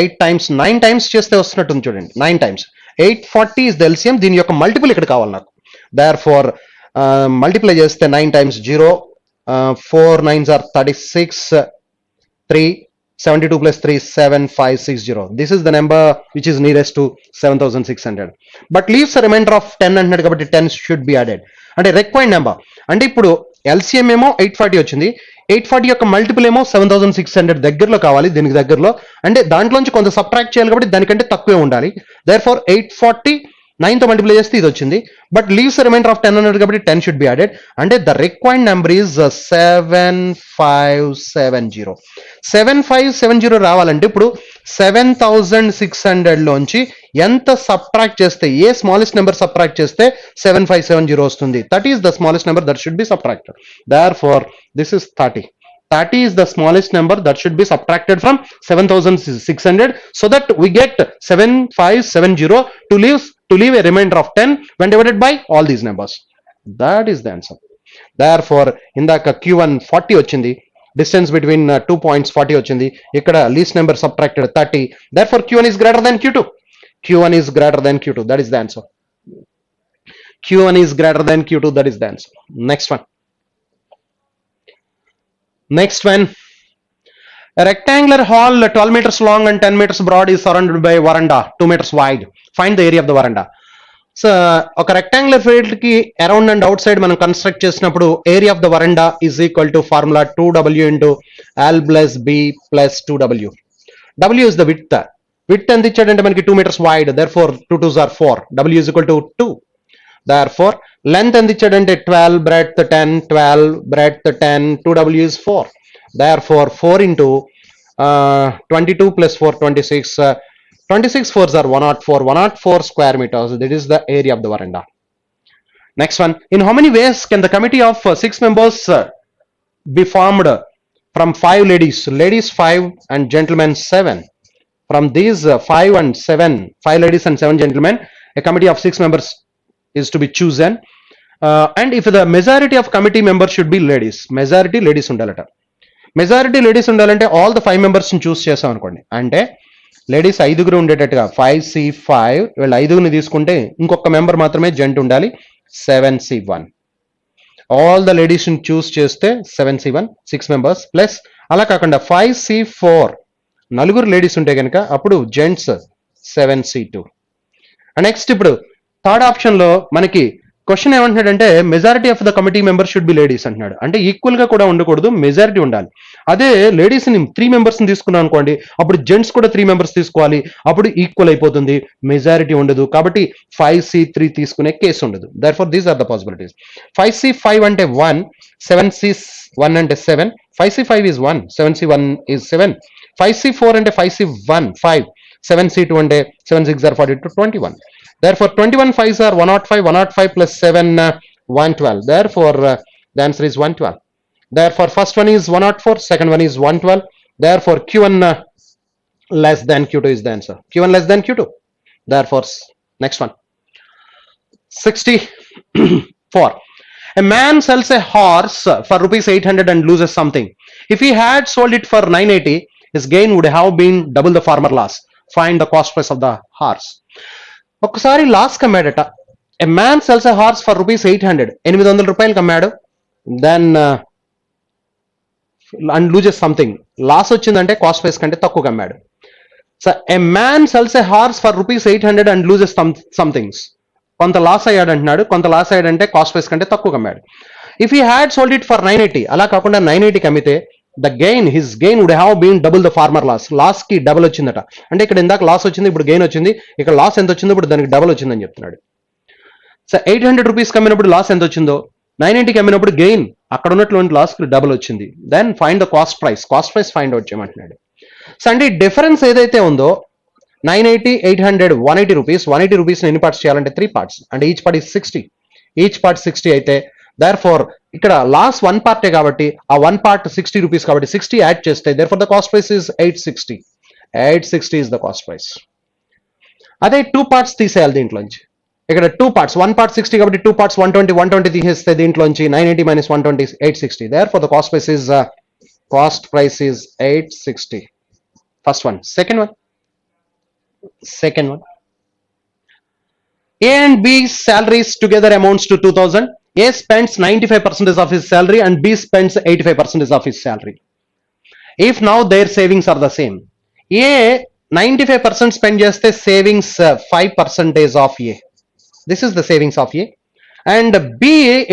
8 times 9 times చేస్తే వస్తున్నట్టుంది చూడండి. 9 times 840 is the LCM. దీని యొక్క మల్టిపుల్ ఇక్కడ కావాలి నాకు. దేర్ ఫోర్ మల్టిప్లై చేస్తే 9 times 0, 4 9s are 36, 3 72 plus 3 7560. This is the number which is nearest to 7,600 but leaves a remainder of 10 అంటున్నాడు కాబట్టి 10 should be added. అంటే రిక్వైర్డ్ నెంబర్ అంటే ఇప్పుడు LCM ఏమో 840 వచ్చింది, 840 యొక్క మల్టిపుల్ ఏమో 7,600 దగ్గరలో కావాలి, దీనికి దగ్గరలో. అంటే దాంట్లోంచి కొంత సబ్ట్రాక్ట్ చేయాలి కాబట్టి దానికంటే తక్కువే ఉండాలి. దేర్ ఫోర్ 840 9తో మల్టిప్లై చేస్తే ఇది వచ్చింది. బట్ లీవ్స్ రిమైండర్ ఆఫ్ 10 అన్నాడు కాబట్టి 10 షుడ్ బి యాడెడ్. అంటే ద రిక్వైర్డ్ నెంబర్ ఈజ్ 7570. 7570 రావాలంటే ఇప్పుడు 7,600 లోంచి ఎంత సబ్ట్రాక్ట్ చేస్తే, ఏ స్మాలెస్ట్ నెంబర్ సబ్ట్రాక్ట్ చేస్తే 7570 వస్తుంది. 30 is the smallest number that should be subtracted. Therefore this is 30. 30 is the smallest number that should be subtracted from 7,600 so that we get 7570 to leave a remainder of 10 when divided by all these numbers. That is the answer. Therefore indaka Q1 40 వచ్చింది, distance between 2 points 40 వచ్చింది, ఇక్కడ least number subtracted 30. Therefore Q1 is greater than Q2. Q1 is greater than Q2. That is the answer. Q1 is greater than Q2. That is the answer. Next one. A rectangular hall 12 meters long and 10 meters broad is surrounded by veranda 2 meters wide. Find the area of the veranda. So ఒక rectangular field కి around and out side మనం construct చేసినప్పుడు area of the వరండా is equal to formula 2W into L plus B plus 2W. W is the width. Width ఎంత ఇచ్చాడంటే మనకి 2 meters wide. Therefore 2 2s are 4. W is equal to 2. Therefore length ఎంత ఇచ్చాడంటే 12, breadth 10, 12, breadth 10, 2W is 4. Therefore 4 into 22 plus 4 26. 26 4s are 104. 104 square meters. That is the area of the veranda. Next one, in how many ways can the committee of 6 members be formed from 5 ladies? Ladies 5 and gentlemen 7. From these 5 and 7, 5 ladies and 7 gentlemen, a committee of 6 members is to be chosen. And if the majority of committee members should be ladies, majority ladies undalata. Majority ladies ఉండాలంటే all the 5 మెంబర్స్ని చూస్ చేసాం అనుకోండి, అంటే ladies 5 ఉండేటట్టుగా 5C5 వీళ్ళు 5 తీసుకుంటే ఇంకొక member మాత్రమే జెంట్ ఉండాలి 7C1. ఆల్ ద లేడీస్ని చూస్ చేస్తే 7C1 6 మెంబర్స్ ప్లస్ అలా కాకుండా 5C4 4 లేడీస్ ఉంటే కనుక అప్పుడు జెంట్స్ 7C2. నెక్స్ట్ ఇప్పుడు థర్డ్ ఆప్షన్లో మనకి క్వశ్చన్ ఏమంటున్నాడంటే majority of the committee member should be ladies అంటున్నాడు. అంటే ఈక్వల్ గా కూడా ఉండకూడదు, మెజారిటీ ఉండాలి. అదే లేడీస్ ని 3 మెంబర్స్ ని తీసుకున్నాం అనుకోండి, అప్పుడు జెంట్స్ కూడా 3 మెంబర్స్ తీసుకోవాలి, అప్పుడు ఈక్వల్ అయిపోతుంది, మెజారిటీ ఉండదు. కాబట్టి 5C3 తీసుకునే కేసు ఉండదు. Therefore these are the possibilities. 5C5 అంటే 1, 7C1 అంటే 7, 5C5 is 1, 7C1 is 7, 5C4 అంటే 5C1 5, 7C2 అంటే 7 6 are 42 21. Therefore 21 5s are 105, 105 plus 7 112. Therefore the answer is 112. Therefore first one is 104, second one is 112. Therefore Q1 less than Q2 is the answer. Q1 less than Q2. Therefore next one, 64. A man sells a horse for rupees 800 and loses something. If he had sold it for 980, his gain would have been double the former loss. Find the cost price of the horse. ఒకసారి loss కమ్మాడట. A man sells a horse for rupees 800, 800 రూపాయలు కమ్మాడు. Then and loses something, loss వచ్చిందంటే cost price కంటే తక్కువ కమ్మాడు. So a man sells a horse for rupees 800 and loses somethings, కొంత loss అయ్యాడు అంటున్నాడు, కొంత లాస్ అయ్యాడంటే కాస్ట్ ప్రైస్ కంటే తక్కువ కమ్మాడు. If he had sold it for 980, అలా కాకుండా 980 కమ్మితే his gain would have been double the farmer loss. Loss కి డబుల్ వచ్చిందట. అంటే ఇక్కడ ఇందాక లాస్ వచ్చింది, ఇప్పుడు గెయిన్ వచ్చింది. ఇక్కడ లాస్ ఎంత వచ్చిందో ఇప్పుడు దానికి డబుల్ వచ్చిందని చెప్తున్నాడు. సో 800 రూపీస్ కమ్మినప్పుడు లాస్ ఎంత వచ్చిందో, 980 కమ్మినప్పుడు గెయిన్ అక్కడ ఉన్నటువంటి లాస్ కి డబుల్ వచ్చింది. Then find the cost price find out చేయమంటున్నాడు. సో అంటే డిఫరెన్స్ ఏదైతే ఉందో 980 800 180 రూపీస్, 180 రూపీస్ ఎన్ని పార్ట్స్ చేయాలంటే 3 పార్ట్స్, అంటే each part is 60, each part 60 అయితే therefore ఇక్కడ లాస్ 1 పార్టే కాబట్టి ఆ 1 పార్ట్ 60 రూపీస్ కాబట్టి 60 యాడ్ చేస్తే therefore the cost price is 860 is the cost price. అదే 2 పార్ట్స్ తీసేయాలి దీంట్లోంచి. ఇక్కడ 2 పార్ట్స్, 1 పార్ట్ 60 కాబట్టి 2 పార్ట్స్ 120 తీసేస్తే దీంట్లోంచి 980 minus 120 860. therefore the cost price is 860. first one. Second one, A and B salaries together amounts to 2000. A spends 95% of his salary and B spends 85% of his salary. If now their savings are the same, A 95% spend చేస్తే savings 5% of A. This is the savings of A. And B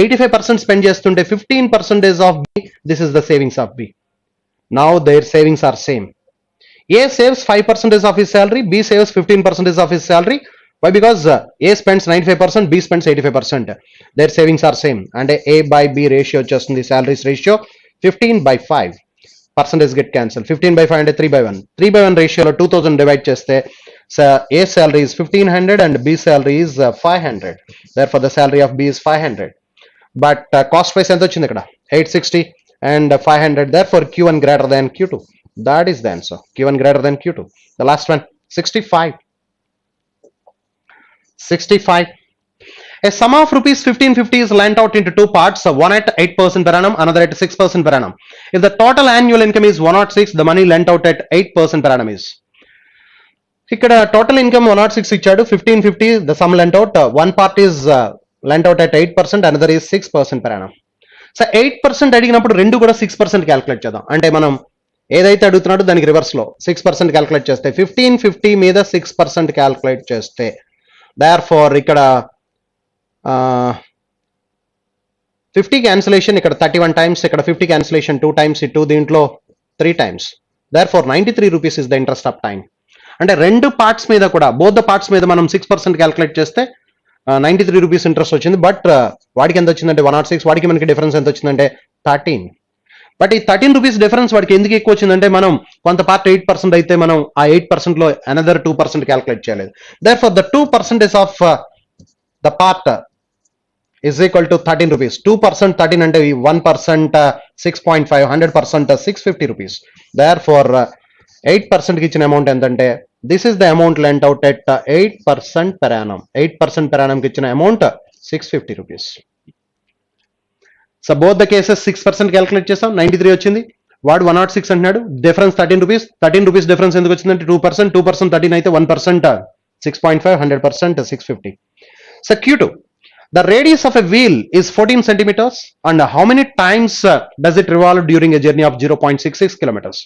85% spend చేస్తుంటే 15% of B. This is the savings of B. Now their savings are same. A saves 5% of his salary, B saves 15% of his salary. Why? Because A spends 95%, B spends 85%. Their savings are same. And A by B ratio వచ్చేస్తుంది, salaries ratio 15/5. Percentage get cancelled. 15/5 అంటే 3/1. 3/1 రేషియోలో 2000 divide చేస్తే A salary is 1500 and B salary is 500. Therefore the salary of B is 500. But cost price ఎంత వచ్చింది ఇక్కడ? 860 and 500. Therefore Q1 greater than Q2. That is the answer. Q1 greater than Q2. The last one, 65. A sum of rupees 1550 is lent out into 2 parts, one at 8% per annum, another at 6% per annum. If the total annual income is 106, the money lent out at 8% per annum is. ఇక్కడ total income 106 ఇచ్చాడు, 1550 the sum lent out, one part is lent out at 8%, another is 6% per annum. So 8% అడిగినప్పుడు రెండు కూడా 6% calculate చేద్దాం. అంటే మనం ఏదైతే అడుగుతున్నాడో దానికి రివర్స్ లో 6% క్యాలిక్యులేట్ చేస్తే 1550 మీద 6% క్యాలిక్యులేట్ చేస్తే therefore ఇక్కడ 50 క్యాన్సిలేషన్, ఇక్కడ 31 టైమ్స్, ఇక్కడ 50 క్యాన్సిలేషన్ 2 టైమ్స్, 2 దీంట్లో 3 times. therefore 93 rupees is the interest of time. అంటే రెండు పార్ట్స్ మీద కూడా, బోత్ ద పార్ట్స్ మీద మనం 6% క్యాలిక్యులేట్ చేస్తే 93 రూపీస్ ఇంట్రెస్ట్ వచ్చింది. బట్ వాడికి ఎంత వచ్చిందంటే 106, వాడికి మనకి డిఫరెన్స్ ఎంత వచ్చిందంటే 13. బట్ ఈ 13 రూపీస్ డిఫరెన్స్ వాడికి ఎందుకు ఎక్కువ వచ్చిందంటే మనం కొంత పార్ట్ 8% అయితే మనం ఆ 8% లో అనదర్ 2% క్యాలిక్యులేట్ చేయలేదు. therefore the 2% of the part is equal to 13 rupees. 2% 13 అంటే 1% 6.5, 100% 650 rupees. Therefore 8% కి ఇచ్చిన అమౌంట్ ఎంతంటే this is the amount lent out at 8% per annum. 8% per annum కి ఇచ్చిన అమౌంట్ 650 rupees. So both the cases 6% calculate చేస్తాం, 93 వచ్చింది. వాడు 106 అంటున్నాడు, డిఫరెన్స్ 13 రూపీస్. 13 రూపీస్ డిఫరెన్స్ ఎందుకు వచ్చిందంటే 2%, 2% 13 అయితే 1% 6.5, 100% 650. So Q2, the radius of a wheel is 14 centimeters and how many times does it revolve during a journey of 0.66 kilometers?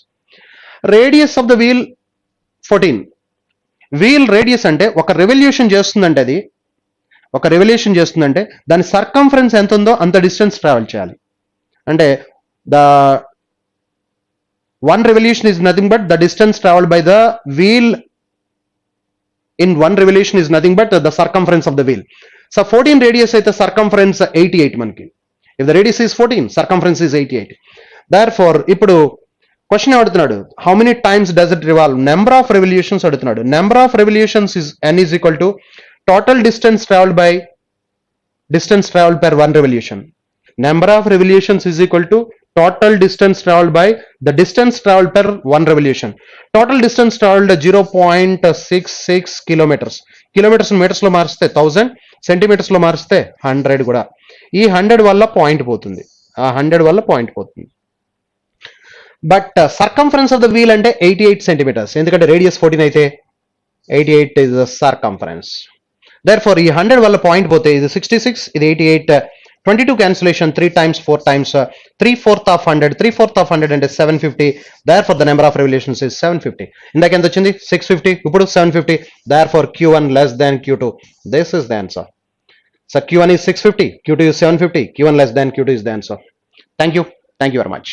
Radius of the wheel 14. Wheel radius అంటే ఒక revolution చేస్తుందంటే అది ఒక revolution చేస్తుందంటే దాని సర్కంఫరెన్స్ ఎంత ఉందో అంత డిస్టెన్స్ ట్రావెల్ చేయాలి. అంటే the one revolution is nothing but the distance traveled by the wheel in one revolution is nothing but the circumference of the wheel. So 14 radius అయితే circumference 88 మనకి. If the radius is 14, circumference is 88. Therefore ఇప్పుడు question అడుగుతున్నాడు, how many times does it revolve? Number of revolutions అడుగుతున్నాడు. Number of revolutions is n is equal to total distance traveled by distance traveled per one revolution. Number of revolutions is equal to total distance traveled by the distance traveled per one revolution. Total distance traveled 0.66 kilometers. Kilometers meters లో మారిస్తే 1000, centimetres లో మారిస్తే 100 కూడా. ఈ 100 వల్ల point పోతుంది, ఆ 100 వల్ల పాయింట్ పోతుంది. But circumference of the wheel అంటే 88 సెంటీమీటర్స్, ఎందుకంటే రేడియస్ 14 అయితే 88 ఇస్ ద సర్కంఫరెన్స్. Therefore ఈ 100 వల్ల పాయింట్ పోతే ఇది 66, ఇది 88, 22 cancellation, 3 times 4 times 3/4 of 100, 3/4 of 100 అంటే 750. Therefore the number of revolutions is 750. ఇందాక ఎంత వచ్చింది 650, ఇప్పుడు 750. Therefore Q1 less than Q2. This is the answer. So Q1 is 650, Q2 is 750, Q1 less than Q2 is the answer. Thank you very much.